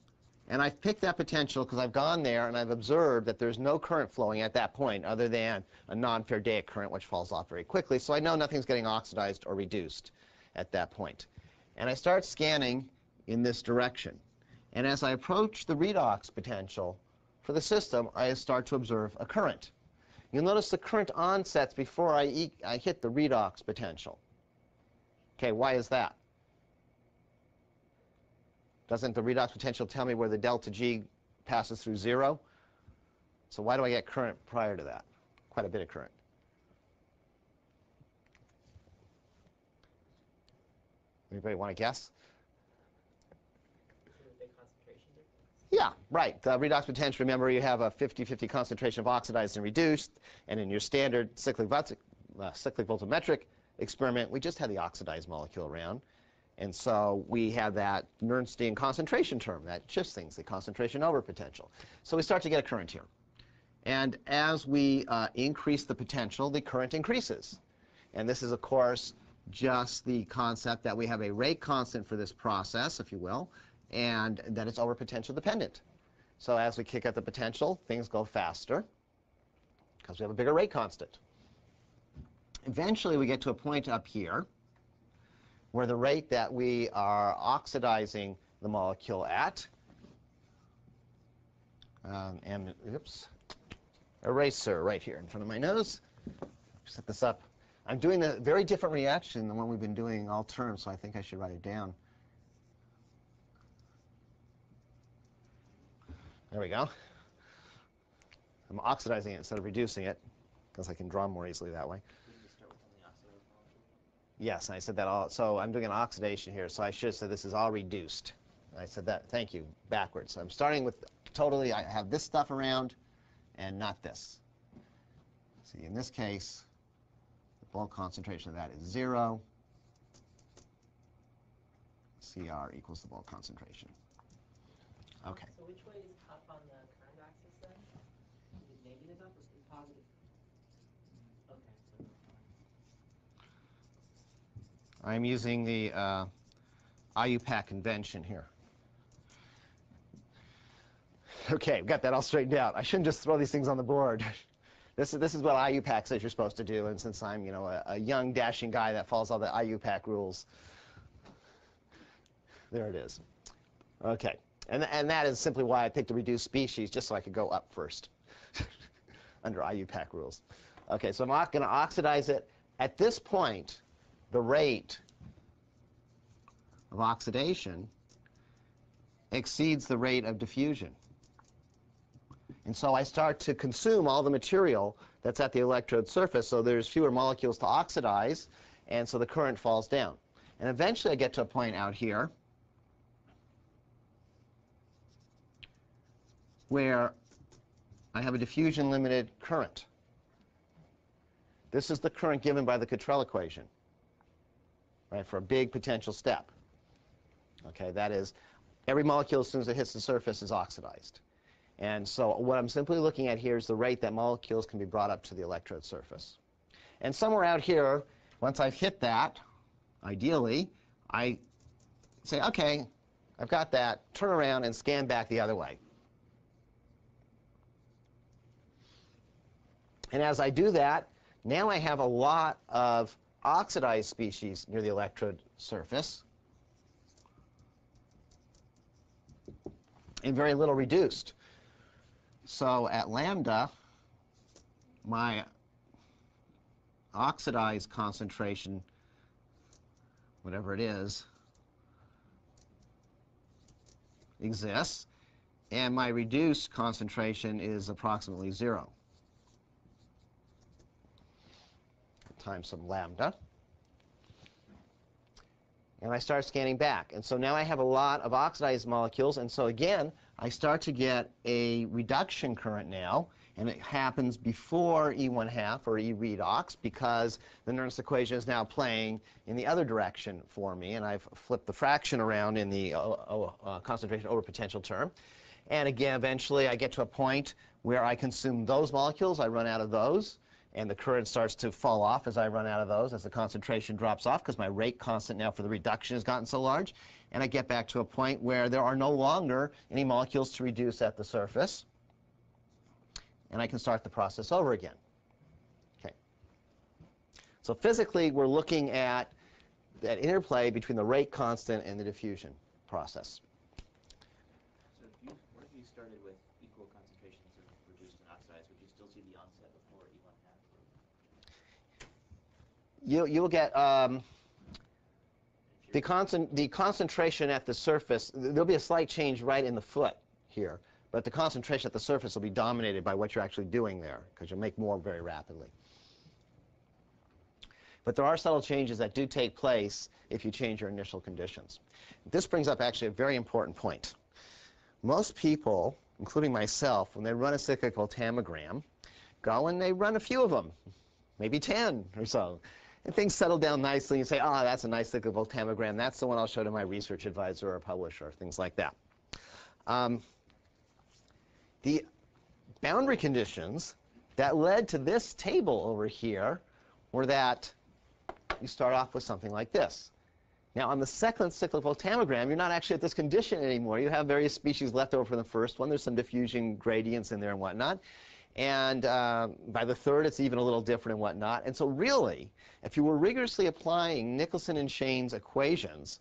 And I've picked that potential because I've gone there and I've observed that there's no current flowing at that point other than a non-Ferdaic current, which falls off very quickly. So I know nothing's getting oxidized or reduced at that point. And I start scanning in this direction. And as I approach the redox potential for the system, I start to observe a current. You'll notice the current onsets before I hit the redox potential. Okay, why is that? Doesn't the redox potential tell me where the delta G passes through 0? So why do I get current prior to that? Quite a bit of current. Anybody want to guess? Yeah, right. The redox potential, remember, you have a 50-50 concentration of oxidized and reduced. And in your standard cyclic voltammetric experiment, we just had the oxidized molecule around. And so we have that Nernstian concentration term that shifts things, the concentration over potential. So we start to get a current here. And as we increase the potential, the current increases. And this is, of course, just the concept that we have a rate constant for this process, if you will, and that it's over potential dependent. So as we kick up the potential, things go faster because we have a bigger rate constant. Eventually, we get to a point up here where the rate that we are oxidizing the molecule at, and oops, eraser right here in front of my nose. Set this up. I'm doing a very different reaction than one we've been doing all term, so I think I should write it down. There we go. I'm oxidizing it instead of reducing it because I can draw more easily that way. Yes, I said that all. So I'm doing an oxidation here, so I should have said this is all reduced. I said that, thank you, backwards. So I'm starting with totally, I have this stuff around and not this. See, in this case, the bulk concentration of that is 0. CR equals the bulk concentration. Okay. So which way is up on the current axis then? negative up or positive? Okay. I'm using the IUPAC convention here. Okay, got that all straightened out. I shouldn't just throw these things on the board. This is what IUPAC says you're supposed to do, and since I'm, you know, a young, dashing guy that follows all the IUPAC rules, there it is. Okay, and that is simply why I picked a reduced species, just so I could go up first under IUPAC rules. Okay, so I'm not going to oxidize it. At this point, the rate of oxidation exceeds the rate of diffusion. And so I start to consume all the material that's at the electrode surface, so there's fewer molecules to oxidize, and so the current falls down. And eventually I get to a point out here where I have a diffusion-limited current. This is the current given by the Cottrell equation, right, for a big potential step. Okay, that is, every molecule as soon as it hits the surface is oxidized. And so what I'm simply looking at here is the rate that molecules can be brought up to the electrode surface. And somewhere out here, once I've hit that, ideally, I say, okay, I've got that, turn around and scan back the other way. And as I do that, now I have a lot of oxidized species near the electrode surface and very little reduced. So at lambda, my oxidized concentration, whatever it is, exists, and my reduced concentration is approximately 0 times some lambda. And I start scanning back. And so now I have a lot of oxidized molecules, and so again, I start to get a reduction current now, and it happens before E1/2 or E redox because the Nernst equation is now playing in the other direction for me, and I've flipped the fraction around in the concentration over potential term. And again, eventually I get to a point where I consume those molecules, I run out of those, and the current starts to fall off as I run out of those, as the concentration drops off, because my rate constant now for the reduction has gotten so large. And I get back to a point where there are no longer any molecules to reduce at the surface, and I can start the process over again. Okay. So physically, we're looking at that interplay between the rate constant and the diffusion process. So what if you started with equal concentrations of reduced and oxidized? Would you still see the onset before E1/2? You'll get the concentration at the surface. There'll be a slight change right in the foot here, but the concentration at the surface will be dominated by what you're actually doing there, because you'll make more very rapidly. But there are subtle changes that do take place if you change your initial conditions. This brings up actually a very important point. Most people, including myself, when they run a cyclic voltammogram, go and they run a few of them, maybe 10 or so. And things settle down nicely, and you say, oh, that's a nice cyclic voltammogram. That's the one I'll show to my research advisor or publisher, things like that. The boundary conditions that led to this table over here were that you start off with something like this. Now, on the second cyclic voltammogram, you're not actually at this condition anymore. You have various species left over from the first one. There's some diffusion gradients in there and whatnot. And by the third, it's even a little different and whatnot. And so really, if you were rigorously applying Nicholson and Shane's equations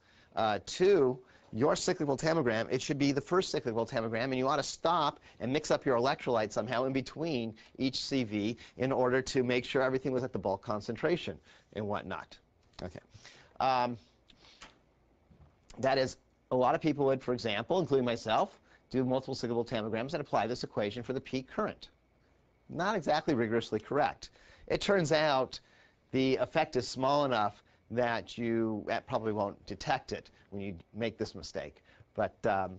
to your cyclic voltammogram, it should be the first cyclic voltammogram, and you ought to stop and mix up your electrolyte somehow in between each CV in order to make sure everything was at the bulk concentration and whatnot. Okay. That is, a lot of people would, for example, including myself, do multiple cyclic voltammograms and apply this equation for the peak current. Not exactly rigorously correct. It turns out the effect is small enough that you probably won't detect it when you make this mistake. But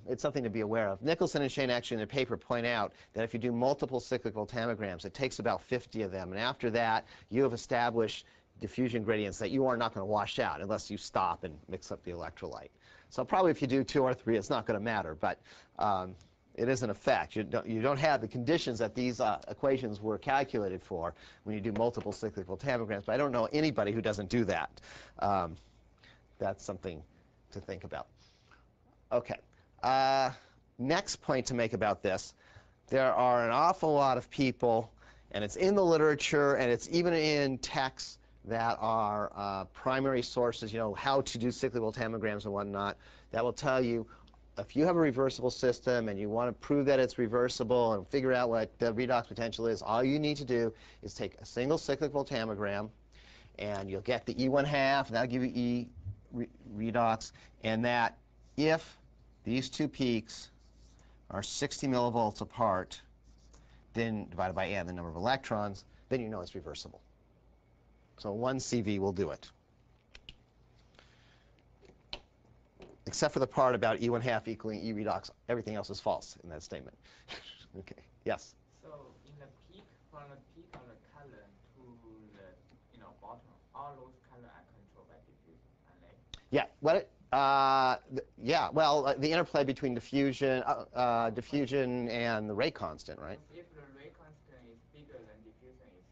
it's something to be aware of. Nicholson and Shane actually in their paper point out that if you do multiple cyclic voltammograms, it takes about 50 of them. And after that, you have established diffusion gradients that you are not going to wash out unless you stop and mix up the electrolyte. So probably if you do 2 or 3, it's not going to matter. But It is an effect. You don't have the conditions that these equations were calculated for when you do multiple cyclic voltammograms, but I don't know anybody who doesn't do that. That's something to think about. Okay. Next point to make about this, there are an awful lot of people, and it's in the literature, and it's even in texts that are primary sources, you know, how to do cyclic voltammograms and whatnot, that will tell you if you have a reversible system and you want to prove that it's reversible and figure out what the redox potential is, all you need to do is take a single cyclic voltammogram, and you'll get the E1/2, and that'll give you E redox, and that if these two peaks are 60 millivolts apart, then divided by n, the number of electrons, then you know it's reversible. So 1 CV will do it. Except for the part about E1/2 equaling E redox, everything else is false in that statement. Okay, yes? So in the peak, from the peak of the color to the bottom, all those colors are controlled by diffusion, aren't they? Yeah, the interplay between diffusion and the rate constant, right? If the rate constant is bigger than diffusion, is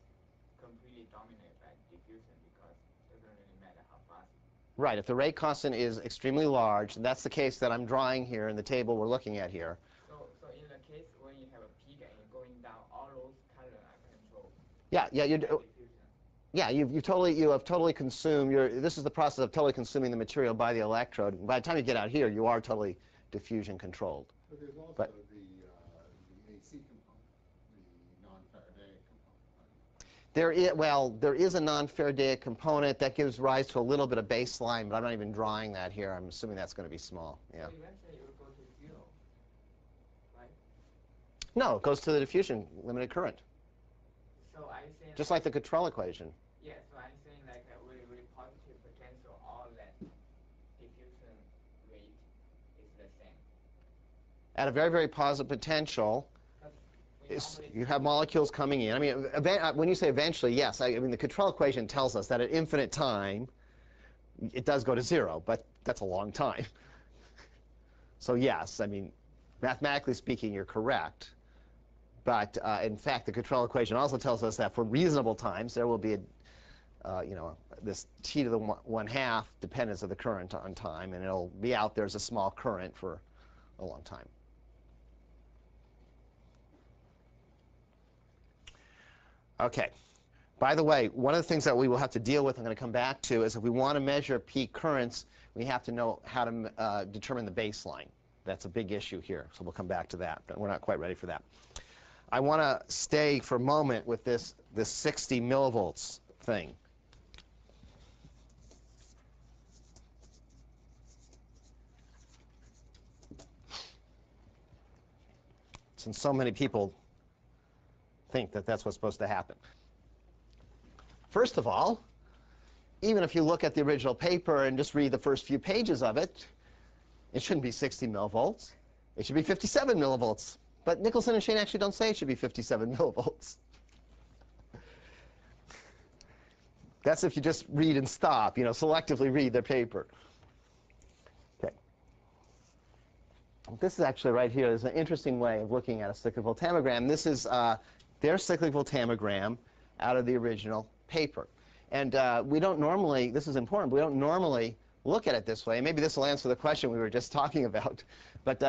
completely dominated by diffusion because it doesn't really matter how fast. Right, if the rate constant is extremely large, and that's the case that I'm drawing here in the table we're looking at here. So in the case when you have a peak and you're going down, all those colors are controlled. Yeah, you by do. diffusion. Yeah, you have totally consumed this is the process of totally consuming the material by the electrode. By the time you get out here, you are totally diffusion controlled. But there's also But- the AC component, the non-Faradaic component. There is a non-Faradaic component that gives rise to a little bit of baseline, but I'm not even drawing that here. I'm assuming that's going to be small. Yeah. So eventually it will go to 0, right? No, it goes to the diffusion limited current, So I'm saying just like the control equation. yeah, so I'm saying like a really, really positive potential, all that diffusion rate is the same. At a very, very positive potential, you have molecules coming in. I mean, when you say eventually, yes. I mean, the control equation tells us that at infinite time, it does go to 0, but that's a long time. So yes, I mean, mathematically speaking, you're correct. But in fact, the control equation also tells us that for reasonable times, there will be this t to the 1/2 dependence of the current on time, and it'll be out there as a small current for a long time. Okay. By the way, one of the things that we will have to deal with, I'm going to come back to, is if we want to measure peak currents, we have to know how to determine the baseline. That's a big issue here, so we'll come back to that, but we're not quite ready for that. I want to stay for a moment with this 60 millivolts thing. Since so many people think that that's what's supposed to happen. First of all, even if you look at the original paper and just read the first few pages of it, it shouldn't be 60 millivolts. It should be 57 millivolts. But Nicholson and Shane actually don't say it should be 57 millivolts. That's if you just read and stop, selectively read their paper. Okay. This is actually right here. There's an interesting way of looking at a cyclic voltammogram. This is their cyclic voltammogram out of the original paper. And we don't normally, this is important, but we don't normally look at it this way. Maybe this will answer the question we were just talking about. But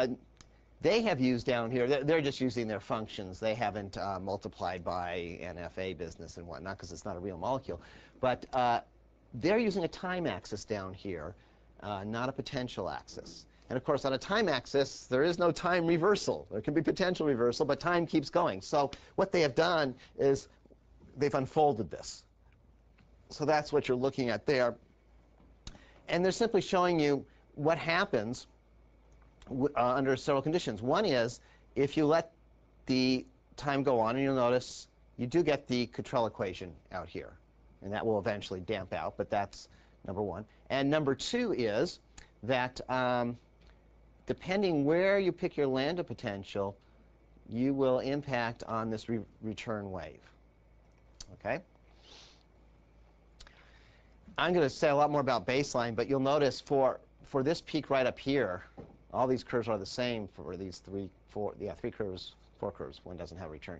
they have used down here, they're just using their functions. They haven't multiplied by NFA business and whatnot because it's not a real molecule. But they're using a time axis down here, not a potential axis. And of course, on a time axis, there is no time reversal. There can be potential reversal, but time keeps going. So what they have done is they've unfolded this. So that's what you're looking at there. And they're simply showing you what happens under several conditions. One is if you let the time go on, and you'll notice you do get the Cottrell equation out here. And that will eventually damp out, but that's number one. And number two is that depending where you pick your lambda potential, you will impact on this return wave. Okay? I'm going to say a lot more about baseline, but you'll notice for this peak right up here, All these curves are the same for these three curves, 4 curves. One doesn't have a return.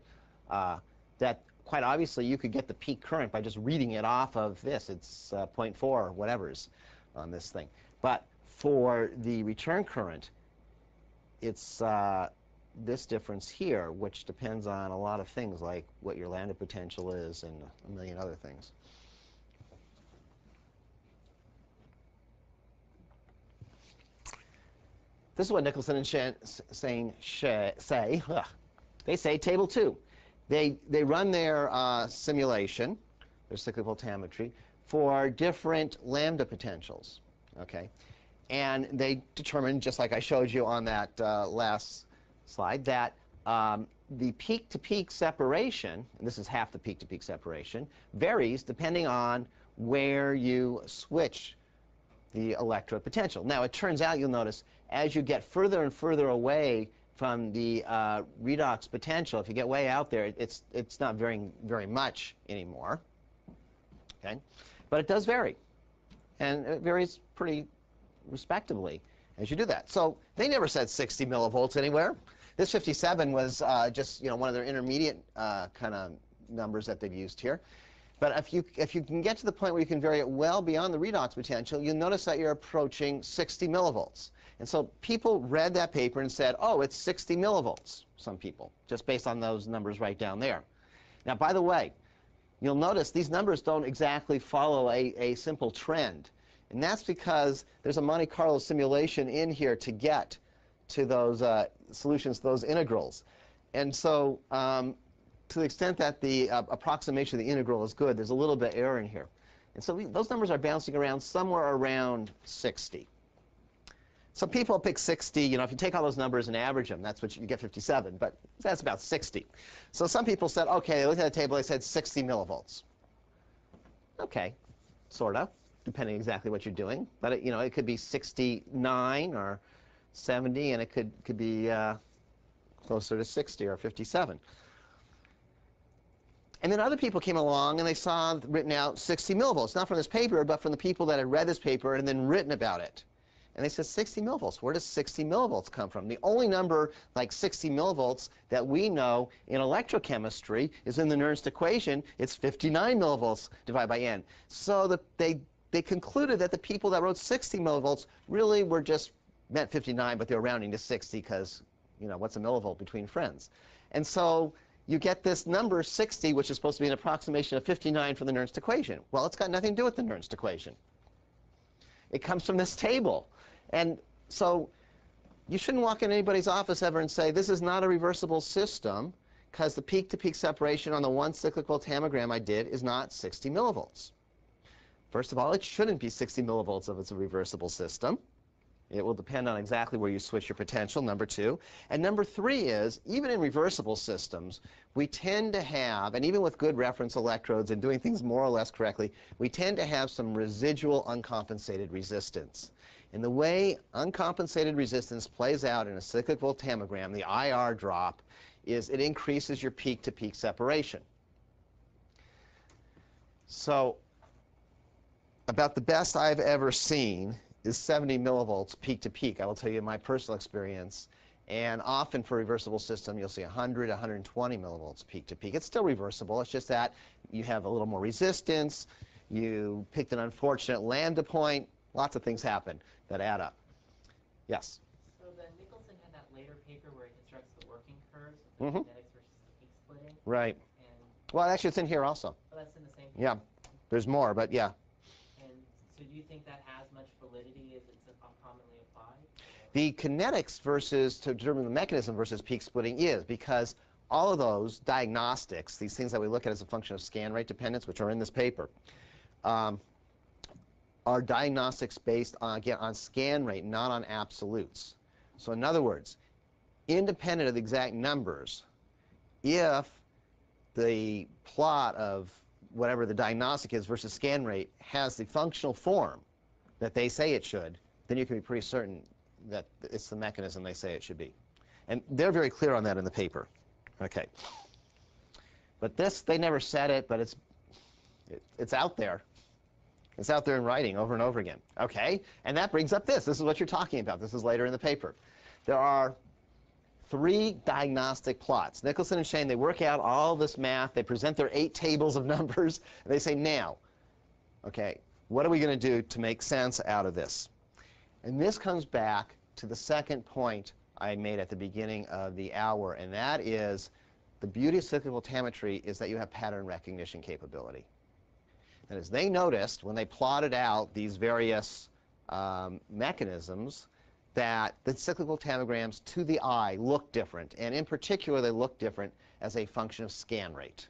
That quite obviously you could get the peak current by just reading it off of this. It's 0.4 or whatever's on this thing. But for the return current, it's this difference here, which depends on a lot of things, like what your lambda potential is and a million other things. This is what Nicholson and say. They say table 2. They run their simulation, their cyclic voltammetry, for different lambda potentials. Okay, and they determine, just like I showed you on that last slide, that the peak-to-peak separation, and this is half the peak-to-peak separation, varies depending on where you switch the electrode potential. Now, it turns out, you'll notice, as you get further and further away from the redox potential, if you get way out there, it's not varying very much anymore. Okay, but it does vary, and it varies pretty respectively as you do that. So they never said 60 millivolts anywhere. This 57 was just one of their intermediate kind of numbers that they've used here. But if you can get to the point where you can vary it well beyond the redox potential, you'll notice that you're approaching 60 millivolts. And so people read that paper and said, oh, it's 60 millivolts, some people, just based on those numbers right down there. Now, by the way, you'll notice these numbers don't exactly follow a simple trend. And that's because there's a Monte Carlo simulation in here to get to those solutions, those integrals. And so to the extent that the approximation of the integral is good, there's a little bit of error in here. And so those numbers are bouncing around somewhere around 60. Some people pick 60. If you take all those numbers and average them, that's what you get 57. But that's about 60. So some people said, OK, they looked at the table, they said 60 millivolts. OK, sort of, depending exactly what you're doing. But it could be 69 or 70, and it could be closer to 60 or 57. And then other people came along and they saw written out 60 millivolts, not from this paper, but from the people that had read this paper and then written about it. And they said 60 millivolts. Where does 60 millivolts come from? The only number like 60 millivolts that we know in electrochemistry is in the Nernst equation. It's 59 millivolts divided by n. So they concluded that the people that wrote 60 millivolts really were just meant 59, but they were rounding to 60 because, what's a millivolt between friends? And so you get this number 60, which is supposed to be an approximation of 59 from the Nernst equation. Well, it's got nothing to do with the Nernst equation. It comes from this table. And so you shouldn't walk in anybody's office ever and say, this is not a reversible system, because the peak-to-peak separation on the one cyclic voltammogram I did is not 60 millivolts. First of all, it shouldn't be 60 millivolts if it's a reversible system. It will depend on exactly where you switch your potential, number 2. And number 3 is, even in reversible systems, we tend to have, and even with good reference electrodes and doing things more or less correctly, we tend to have some residual uncompensated resistance. And the way uncompensated resistance plays out in a cyclic voltammogram, the IR drop, is it increases your peak-to-peak separation. So about the best I've ever seen is 70 millivolts peak-to-peak. I will tell you my personal experience. And often for a reversible system, you'll see 100, 120 millivolts peak-to-peak. It's still reversible. It's just that you have a little more resistance. You picked an unfortunate lambda point. Lots of things happen that add up. Yes? So the Nicholson had that later paper where he constructs the working curves of the kinetics versus the peak splitting. Right. And Well, actually, it's in here also. oh, that's in the same paper? Yeah. There's more, but yeah. And so do you think that has much validity as it's commonly applied? The kinetics versus, to determine the mechanism versus peak splitting is, because all of those diagnostics, these things that we look at as a function of scan rate dependence, which are in this paper, are diagnostics based on, again, on scan rate, not on absolutes. So in other words, independent of the exact numbers, if the plot of whatever the diagnostic is versus scan rate has the functional form that they say it should, then you can be pretty certain that it's the mechanism they say it should be. And they're very clear on that in the paper. Okay. But this, they never said it, but it's out there. It's out there in writing over and over again. Okay, and that brings up this. This is what you're talking about. This is later in the paper. There are 3 diagnostic plots. Nicholson and Shane, they work out all this math. They present their 8 tables of numbers. And they say, now, okay, what are we going to do to make sense out of this? And this comes back to the second point I made at the beginning of the hour, and that is the beauty of cyclic voltammetry is that you have pattern recognition capability. And as they noticed when they plotted out these various mechanisms, that the cyclic voltammograms to the eye look different, and in particular they look different as a function of scan rate.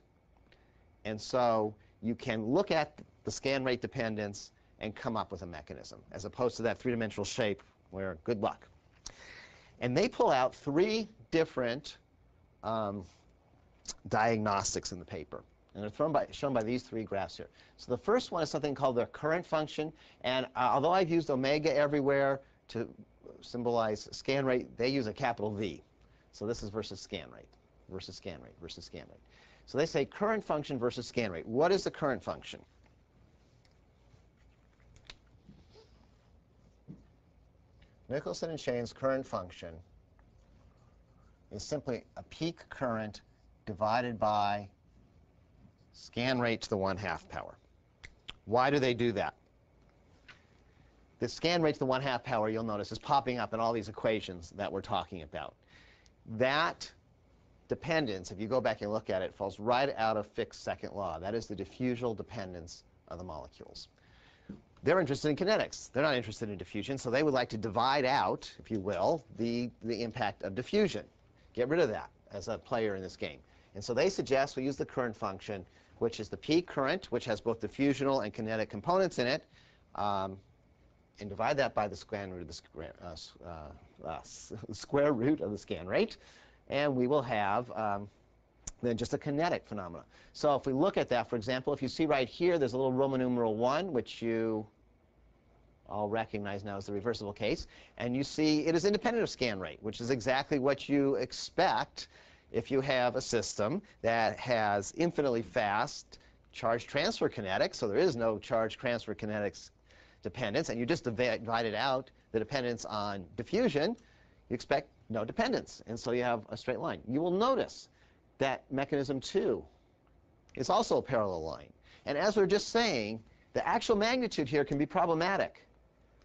And so you can look at the scan rate dependence and come up with a mechanism, as opposed to that 3-dimensional shape where good luck. And they pull out 3 different diagnostics in the paper. And they're shown by these 3 graphs here. So the first one is something called the current function. And although I've used omega everywhere to symbolize scan rate, they use a capital V. So this is versus scan rate, versus scan rate, versus scan rate. So they say current function versus scan rate. What is the current function? Nicholson and Shane's current function is simply a peak current divided by scan rate to the 1/2 power. Why do they do that? The scan rate to the 1/2 power, you'll notice, is popping up in all these equations that we're talking about. That dependence, if you go back and look at it, falls right out of Fick's second law. That is the diffusional dependence of the molecules. They're interested in kinetics. They're not interested in diffusion, so they would like to divide out, if you will, the impact of diffusion. Get rid of that as a player in this game. And so they suggest we use the current function, which is the peak current, which has both diffusional and kinetic components in it, and divide that by the square root of the square root of the scan rate, and we will have then just a kinetic phenomena. So if we look at that, for example, if you see right here, there's a little Roman numeral 1, which you all recognize now as the reversible case, and you see it is independent of scan rate, which is exactly what you expect if you have a system that has infinitely fast charge transfer kinetics, so there is no charge transfer kinetics dependence, and you just divided out the dependence on diffusion, you expect no dependence, and so you have a straight line. You will notice that mechanism 2 is also a parallel line. And as we were just saying, the actual magnitude here can be problematic,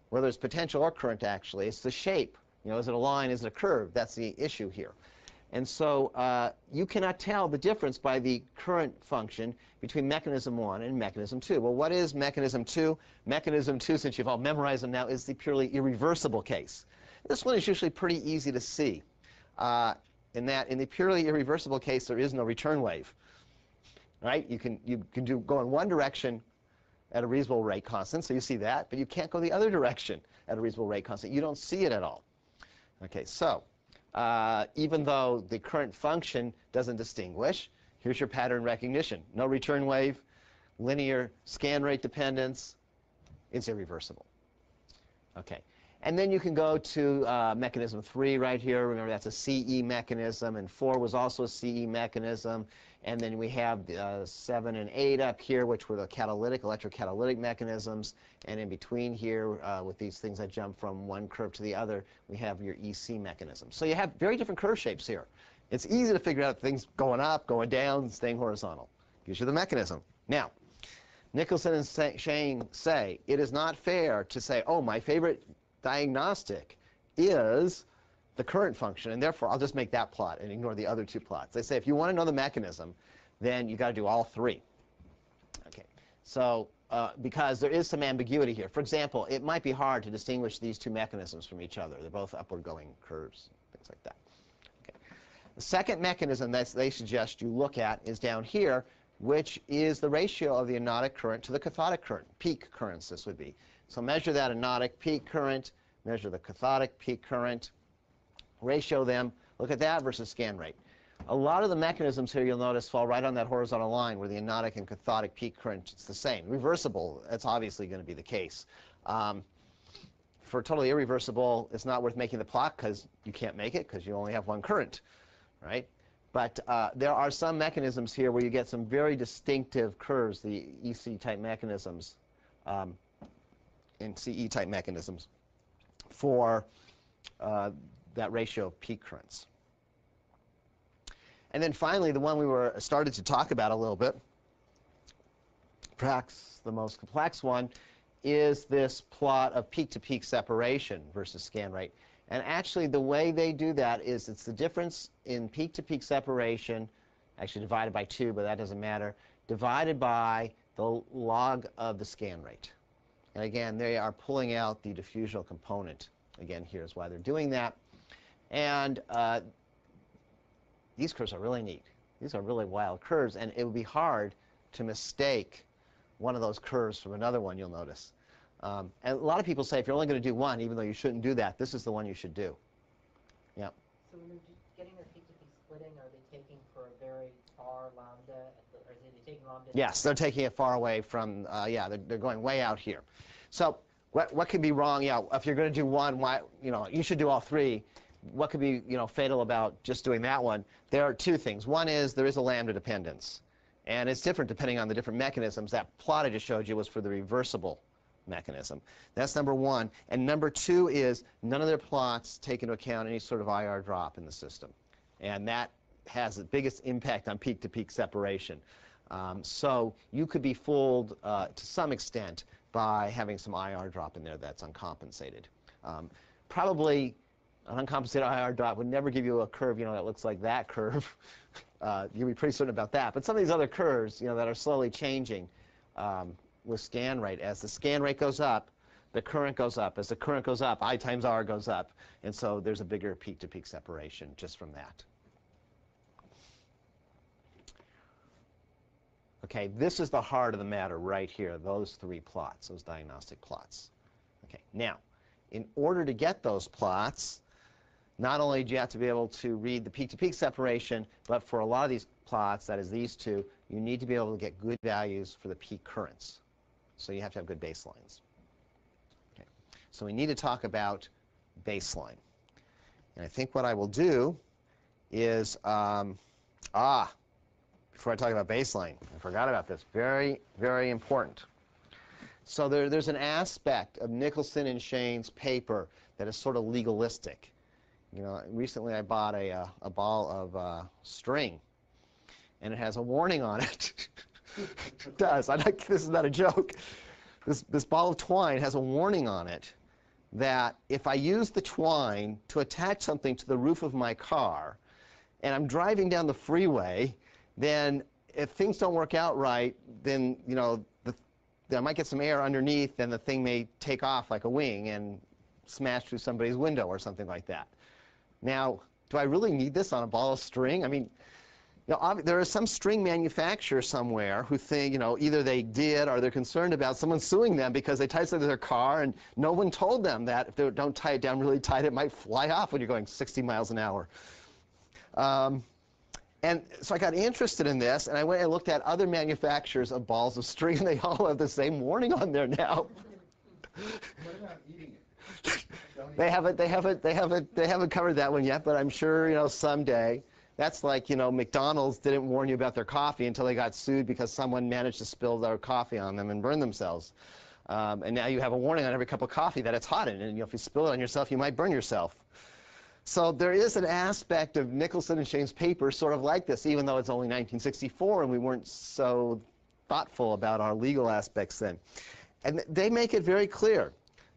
whether it's potential or current, actually. It's the shape. You know, is it a line, is it a curve? That's the issue here. And so you cannot tell the difference by the current function between mechanism 1 and mechanism 2. Well, what is mechanism 2? Mechanism 2, since you've all memorized them now, is the purely irreversible case. This one is usually pretty easy to see. In that, in the purely irreversible case, there is no return wave. Right? You can go in one direction at a reasonable rate constant, so you see that, but you can't go the other direction at a reasonable rate constant. You don't see it at all. Okay, so even though the current function doesn't distinguish, here's your pattern recognition. No return wave, linear scan rate dependence. It's irreversible. Okay. And then you can go to mechanism 3 right here. Remember, that's a CE mechanism, and 4 was also a CE mechanism. And then we have 7 and 8 up here, which were the electrocatalytic mechanisms. And in between here, with these things that jump from one curve to the other, we have your EC mechanism. So you have very different curve shapes here. It's easy to figure out things going up, going down, staying horizontal. Gives you the mechanism. Now, Nicholson and Shane say it is not fair to say, oh, my favorite diagnostic is the current function, and therefore I'll just make that plot and ignore the other 2 plots. They say if you want to know the mechanism, then you got to do all 3. Okay, so because there is some ambiguity here. For example, it might be hard to distinguish these 2 mechanisms from each other. They're both upward-going curves, things like that. Okay. The second mechanism that they suggest you look at is down here, which is the ratio of the anodic current to the cathodic current, peak currents this would be. So measure that anodic peak current, measure the cathodic peak current, ratio them, look at that versus scan rate. A lot of the mechanisms here, you'll notice, fall right on that horizontal line where the anodic and cathodic peak current, it's the same. Reversible, that's obviously going to be the case. For totally irreversible, it's not worth making the plot because you can't make it because you only have one current, right? But there are some mechanisms here where you get some very distinctive curves, the EC-type mechanisms. in CE-type mechanisms for that ratio of peak currents. And then finally, the one we started to talk about a little bit, perhaps the most complex one, is this plot of peak-to-peak separation versus scan rate. And actually, the way they do that is it's the difference in peak-to-peak separation, actually divided by 2, but that doesn't matter, divided by the log of the scan rate. And again, they are pulling out the diffusional component. Again, here's why they're doing that. And these curves are really neat. These are really wild curves, and it would be hard to mistake one of those curves from another one, you'll notice. And a lot of people say if you're only going to do one, even though you shouldn't do that, this is the one you should do. Yeah. So when they're getting their peak-to-peak splitting, are they taking for a very far lambda, or are they taking lambda? Yes, they're taking it far away from, yeah, they're going way out here. So what could be wrong? Yeah, if you're going to do one, why, you should do all three. What could be, fatal about just doing that one? There are two things. One is there is a lambda dependence. And it's different depending on the different mechanisms. That plot I just showed you was for the reversible mechanism. That's number one. And number two is none of their plots take into account any sort of IR drop in the system. And that has the biggest impact on peak-to-peak separation. So you could be fooled to some extent by having some IR drop in there that's uncompensated. Probably an uncompensated IR drop would never give you a curve, that looks like that curve. You'll be pretty certain about that. But some of these other curves, that are slowly changing with scan rate. As the scan rate goes up, the current goes up. As the current goes up, I times R goes up. And so there's a bigger peak-to-peak separation just from that. Okay, this is the heart of the matter right here, those three plots, those diagnostic plots. Okay, now, in order to get those plots, not only do you have to be able to read the peak-to-peak separation, but for a lot of these plots, that is these two, you need to be able to get good values for the peak currents. So you have to have good baselines. Okay. So we need to talk about baseline. And I think what I will do is, before I talk about baseline, I forgot about this. Very, very important. So there's an aspect of Nicholson and Shane's paper that is sort of legalistic. Recently I bought a ball of string, and it has a warning on it. It does. This is not a joke. This ball of twine has a warning on it that if I use the twine to attach something to the roof of my car, and I'm driving down the freeway, then if things don't work out right, then I might get some air underneath, and the thing may take off like a wing and smash through somebody's window or something like that. Now, do I really need this on a ball of string? I mean, there is some string manufacturer somewhere who think, either they did or they're concerned about someone suing them because they tied something to their car and no one told them that if they don't tie it down really tight, it might fly off when you're going 60 miles an hour. And so I got interested in this, and I went and looked at other manufacturers of balls of string, and they all have the same warning on there now. What about eating it? They haven't covered that one yet, but I'm sure, someday. That's like, McDonald's didn't warn you about their coffee until they got sued because someone managed to spill their coffee on them and burn themselves. And now you have a warning on every cup of coffee that it's hot in, and if you spill it on yourself, you might burn yourself. So there is an aspect of Nicholson and Shane's paper sort of like this, even though it's only 1964 and we weren't so thoughtful about our legal aspects then. And they make it very clear.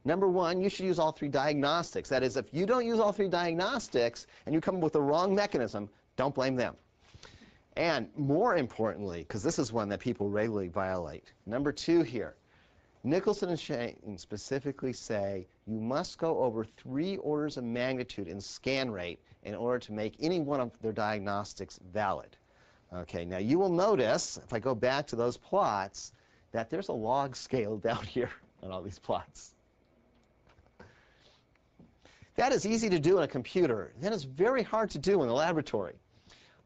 Number one, you should use all three diagnostics. That is, if you don't use all three diagnostics and you come up with the wrong mechanism, don't blame them. And more importantly, because this is one that people regularly violate, number two here, Nicholson and Shane specifically say you must go over 3 orders of magnitude in scan rate in order to make any one of their diagnostics valid. Okay, now you will notice, if I go back to those plots, that there's a log scale down here on all these plots. That is easy to do in a computer. That is very hard to do in the laboratory.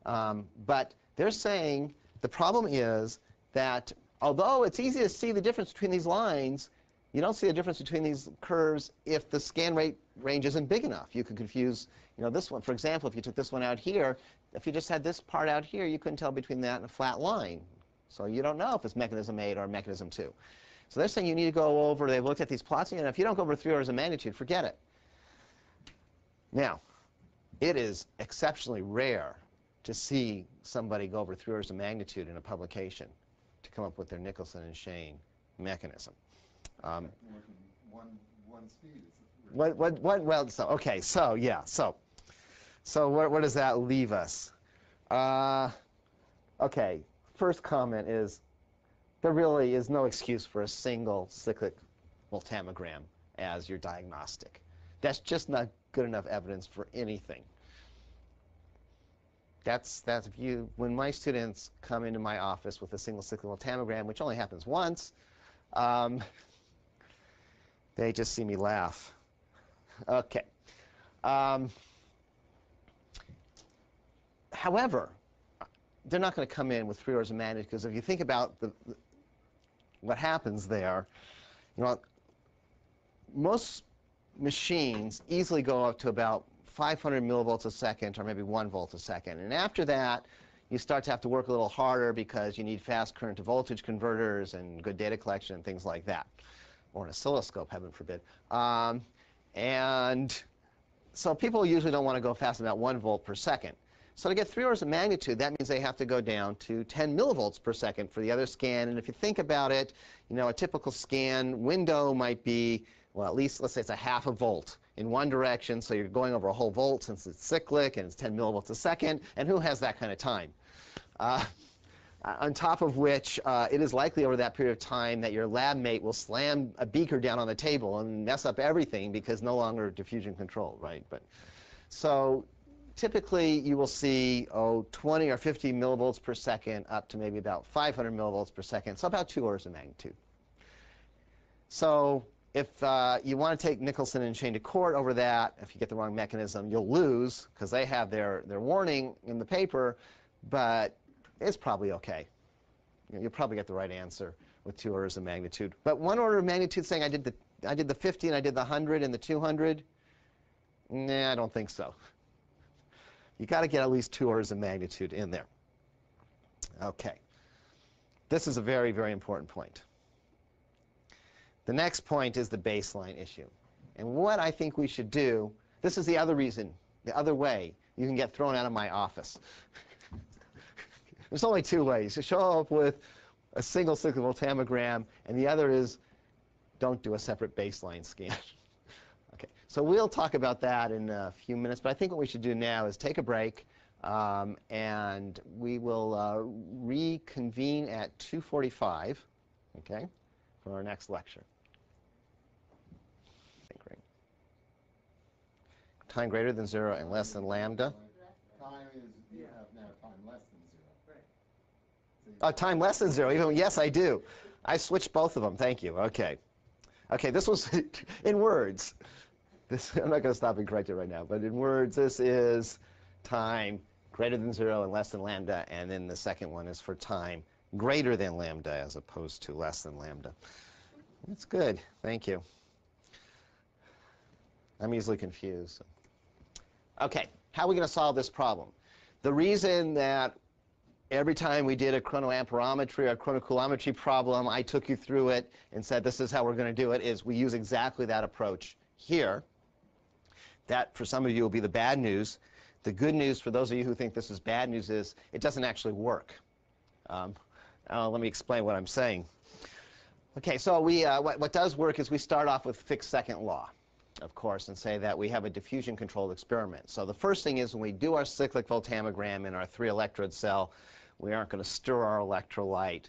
But they're saying the problem is that although it's easy to see the difference between these lines, you don't see the difference between these curves if the scan rate range isn't big enough. You could confuse, this one. For example, if you took this one out here, if you just had this part out here, you couldn't tell between that and a flat line. So you don't know if it's mechanism 8 or mechanism 2. So they're saying you need to go over, they've looked at these plots, and if you don't go over 3 orders of magnitude, forget it. Now, it is exceptionally rare to see somebody go over 3 orders of magnitude in a publication to come up with their Nicholson and Shane mechanism. One speed is Well, so, okay, so, yeah, so where does that leave us? Okay, first comment is there really is no excuse for a single cyclic voltammogram as your diagnostic. That's just not good enough evidence for anything. That's if you, when my students come into my office with a single cyclic voltammogram, which only happens once, they just see me laugh. Okay. However, they're not going to come in with 3 orders of magnitude, because if you think about what happens there, you know, most machines easily go up to about 500 millivolts a second, or maybe 1 volt a second. And after that, you start to have to work a little harder because you need fast current to voltage converters and good data collection and things like that, or an oscilloscope, heaven forbid. And so people usually don't want to go faster than about 1 volt per second. So to get 3 orders of magnitude, that means they have to go down to 10 millivolts per second for the other scan. And if you think about it, you know, a typical scan window might be, well, at least let's say it's a half a volt in one direction. So you're going over a whole volt since it's cyclic and it's 10 millivolts a second. And who has that kind of time? On top of which, it is likely over that period of time that your lab mate will slam a beaker down on the table and mess up everything because no longer diffusion controlled, right? But so typically you will see 20 or 50 millivolts per second up to maybe about 500 millivolts per second, so about 2 orders of magnitude. So if you want to take Nicholson and Shane to court over that, if you get the wrong mechanism, you'll lose because they have their warning in the paper, but it's probably okay. You'll probably get the right answer with 2 orders of magnitude. But 1 order of magnitude saying I did the 50 and I did the 100 and the 200, nah, I don't think so. You got to get at least 2 orders of magnitude in there. Okay. This is a very, very important point. The next point is the baseline issue. And what I think we should do, this is the other reason, the other way you can get thrown out of my office. There's only 2 ways. You show up with a single cyclic voltammogram, and the other is don't do a separate baseline scan. Okay, so we'll talk about that in a few minutes, but I think what we should do now is take a break, and we will reconvene at 2:45, okay, for our next lecture. Time greater than 0 and less than lambda. Time is, you have now time less than 0. Right. Oh, time less than 0. Even yes, I do. I switched both of them. Thank you. Okay. Okay, this was in words. I'm not going to stop and correct it right now, but in words, this is time greater than 0 and less than lambda, and then the second one is for time greater than lambda as opposed to less than lambda. That's good. Thank you. I'm easily confused. Okay, how are we going to solve this problem? The reason that every time we did a chronoamperometry or a chronocoulometry problem, I took you through it and said this is how we're going to do it, is we use exactly that approach here. That, for some of you, will be the bad news. The good news for those of you who think this is bad news is it doesn't actually work. Let me explain what I'm saying. Okay, so what does work is we start off with fixed second law, of course, and say that we have a diffusion-controlled experiment. So the first thing is when we do our cyclic voltammogram in our 3-electrode cell, we aren't going to stir our electrolyte.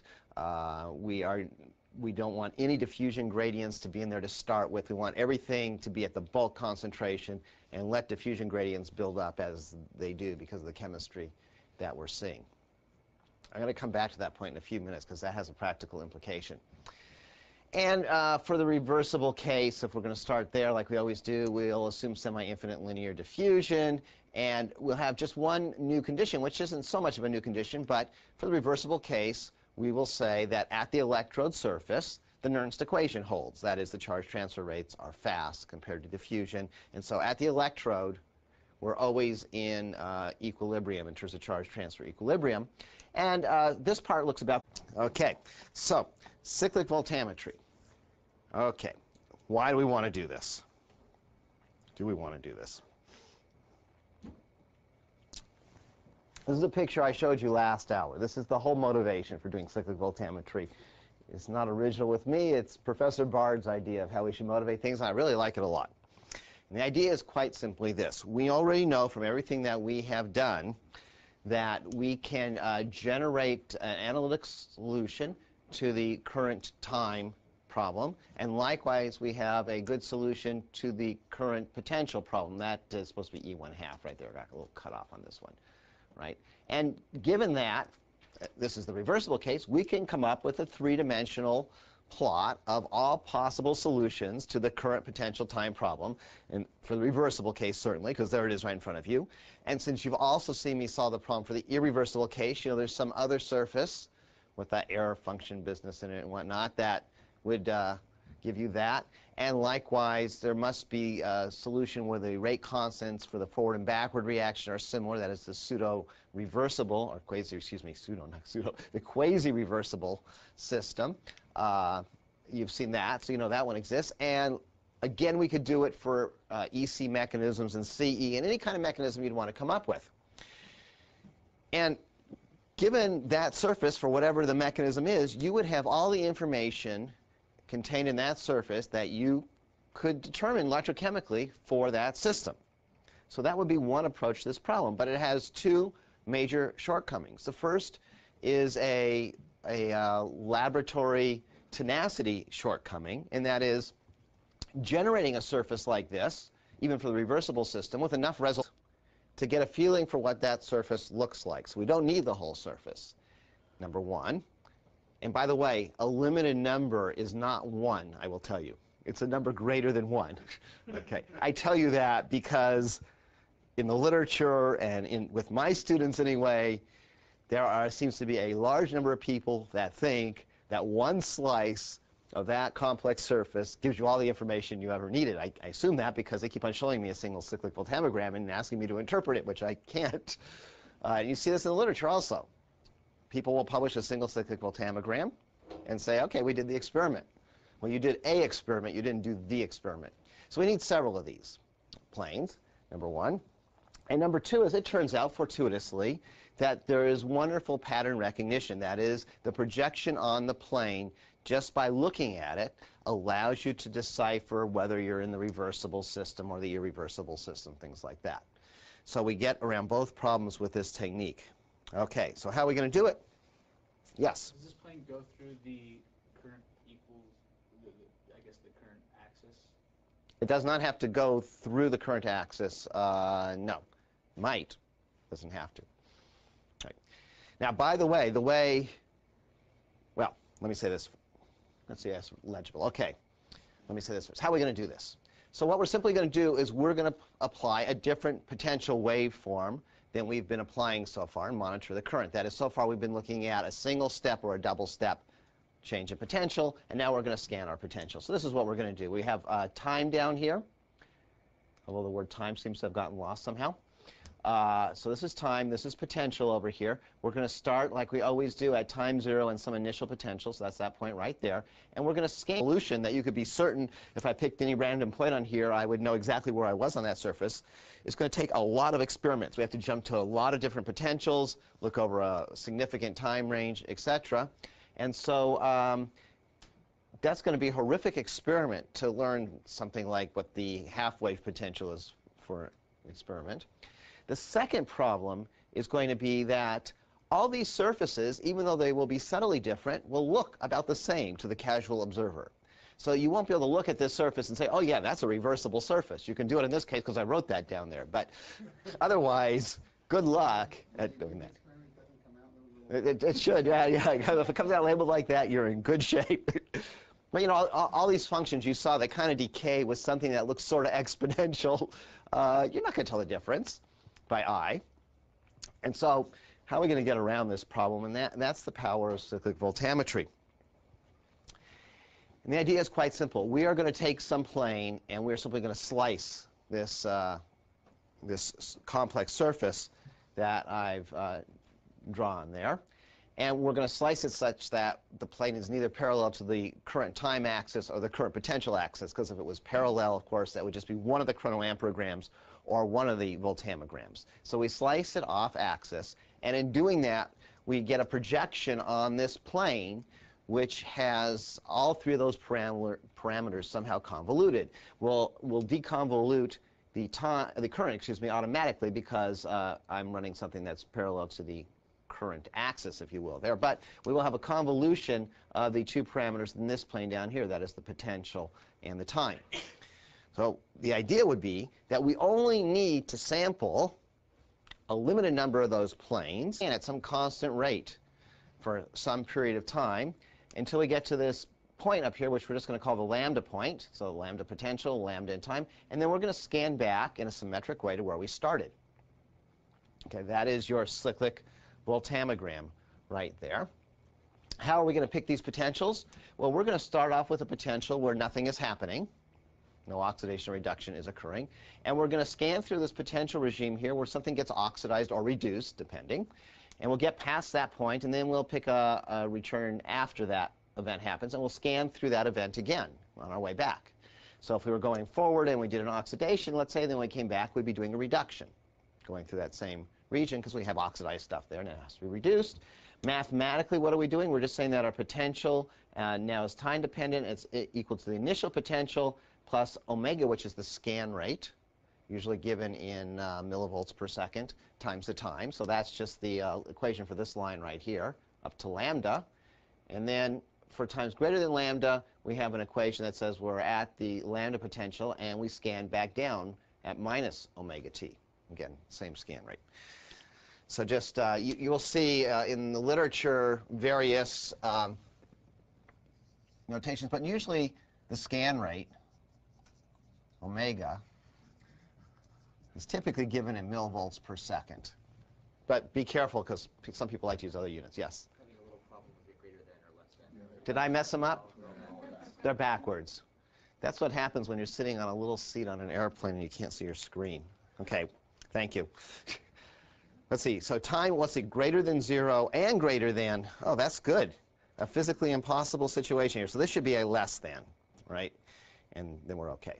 We don't want any diffusion gradients to be in there to start with. We want everything to be at the bulk concentration and let diffusion gradients build up as they do because of the chemistry that we're seeing. I'm going to come back to that point in a few minutes because that has a practical implication. And for the reversible case, if we're going to start there like we always do, we'll assume semi-infinite linear diffusion, and we'll have just one new condition, which isn't so much of a new condition, but for the reversible case, we will say that at the electrode surface, the Nernst equation holds. That is, the charge transfer rates are fast compared to diffusion. And so at the electrode, we're always in equilibrium in terms of charge transfer equilibrium. And this part looks about, okay, so cyclic voltammetry. Okay, why do we want to do this? Do we want to do this? This is a picture I showed you last hour. This is the whole motivation for doing cyclic voltammetry. It's not original with me. It's Professor Bard's idea of how we should motivate things, and I really like it a lot. And the idea is quite simply this. We already know from everything that we have done that we can generate an analytic solution to the current time problem, and likewise we have a good solution to the current potential problem. That is supposed to be E1/2 right there. I got a little cut off on this one, right? And given that, this is the reversible case, we can come up with a three-dimensional plot of all possible solutions to the current potential time problem, and for the reversible case certainly, because there it is right in front of you. And since you've also seen me solve the problem for the irreversible case, you know, there's some other surface with that error function business in it and whatnot that would give you that. And likewise, there must be a solution where the rate constants for the forward and backward reaction are similar. That is the pseudo-reversible, or quasi, excuse me, pseudo, not pseudo, the quasi-reversible system. You've seen that, so you know that one exists. And again, we could do it for EC mechanisms and CE and any kind of mechanism you'd want to come up with. And given that surface, for whatever the mechanism is, you would have all the information contained in that surface that you could determine electrochemically for that system. So that would be one approach to this problem, but it has two major shortcomings. The first is a laboratory tenacity shortcoming, and that is generating a surface like this, even for the reversible system, with enough resolution to get a feeling for what that surface looks like. So we don't need the whole surface, number one. And by the way, a limited number is not 1, I will tell you. It's a number greater than 1. Okay. I tell you that because in the literature and with my students anyway, there seems to be a large number of people that think that one slice of that complex surface gives you all the information you ever needed. I assume that because they keep on showing me a single cyclic voltammogram and asking me to interpret it, which I can't. You see this in the literature also. People will publish a single cyclic voltammogram and say, okay, we did the experiment. Well, you did a experiment, you didn't do the experiment. So we need several of these planes, number one. And number two is, it turns out fortuitously that there is wonderful pattern recognition. That is, the projection on the plane, just by looking at it, allows you to decipher whether you're in the reversible system or the irreversible system, things like that. So we get around both problems with this technique. Okay, so how are we going to do it? Yes? Does this plane go through the current equals, I guess, the current axis? It does not have to go through the current axis. No. Might. Doesn't have to. Right. Now, by the way, well, let me say this. Let's see, that's legible. Okay. Let me say this first. How are we going to do this? So what we're simply going to do is we're going to apply a different potential waveform than we've been applying so far and monitor the current. That is, so far we've been looking at a single step or a double step change in potential, and now we're going to scan our potential. So this is what we're going to do. We have time down here, although the word time seems to have gotten lost somehow. So this is time, this is potential over here. We're going to start like we always do at time 0 and some initial potential, so that's that point right there. And we're going to scan a solution that you could be certain, if I picked any random point on here, I would know exactly where I was on that surface. It's going to take a lot of experiments. We have to jump to a lot of different potentials, look over a significant time range, etc. And so that's going to be a horrific experiment to learn something like what the half-wave potential is for an experiment. The second problem is going to be that all these surfaces, even though they will be subtly different, will look about the same to the casual observer. So you won't be able to look at this surface and say, oh yeah, that's a reversible surface. You can do it in this case because I wrote that down there. But otherwise, good luck at doing that. It should, yeah. If it comes out labeled like that, you're in good shape. But you know, all these functions you saw that kind of decay with something that looks sort of exponential, you're not going to tell the difference by eye. And so how are we going to get around this problem? And that's the power of cyclic voltammetry. And the idea is quite simple. We are going to take some plane, and we're simply going to slice this, this complex surface that I've drawn there. And we're going to slice it such that the plane is neither parallel to the current time axis or the current potential axis, because if it was parallel, of course, that would just be one of the chronoamperograms or one of the voltammograms. So we slice it off axis, and in doing that, we get a projection on this plane which has all three of those parameters somehow convoluted. We'll deconvolute the current, automatically, because I'm running something that's parallel to the current axis, if you will, there. But we will have a convolution of the two parameters in this plane down here, that is the potential and the time. So the idea would be that we only need to sample a limited number of those planes and at some constant rate for some period of time until we get to this point up here, which we're just going to call the lambda point. So lambda potential, lambda in time, and then we're going to scan back in a symmetric way to where we started. Okay, that is your cyclic voltammogram right there. How are we going to pick these potentials? Well, we're going to start off with a potential where nothing is happening. No oxidation or reduction is occurring. And we're going to scan through this potential regime here where something gets oxidized or reduced, depending. And we'll get past that point, and then we'll pick a return after that event happens, and we'll scan through that event again on our way back. So if we were going forward and we did an oxidation, let's say, then when we came back, we'd be doing a reduction, going through that same region, because we have oxidized stuff there, and it has to be reduced. Mathematically, what are we doing? We're just saying that our potential now is time dependent. It's equal to the initial potential plus omega, which is the scan rate, usually given in millivolts per second, times the time. So that's just the equation for this line right here, up to lambda. And then for times greater than lambda, we have an equation that says we're at the lambda potential, and we scan back down at minus omega t. Again, same scan rate. So just, you will see in the literature various notations, but usually the scan rate, omega, is typically given in millivolts per second. But be careful, because some people like to use other units. Yes? Having a little problem with the greater than or less than. Did I mess them up? They're backwards. That's what happens when you're sitting on a little seat on an airplane and you can't see your screen. Okay, thank you. Let's see, so time, let's see, greater than 0 and greater than, oh, that's good. A physically impossible situation here. So this should be a less than, right? And then we're okay.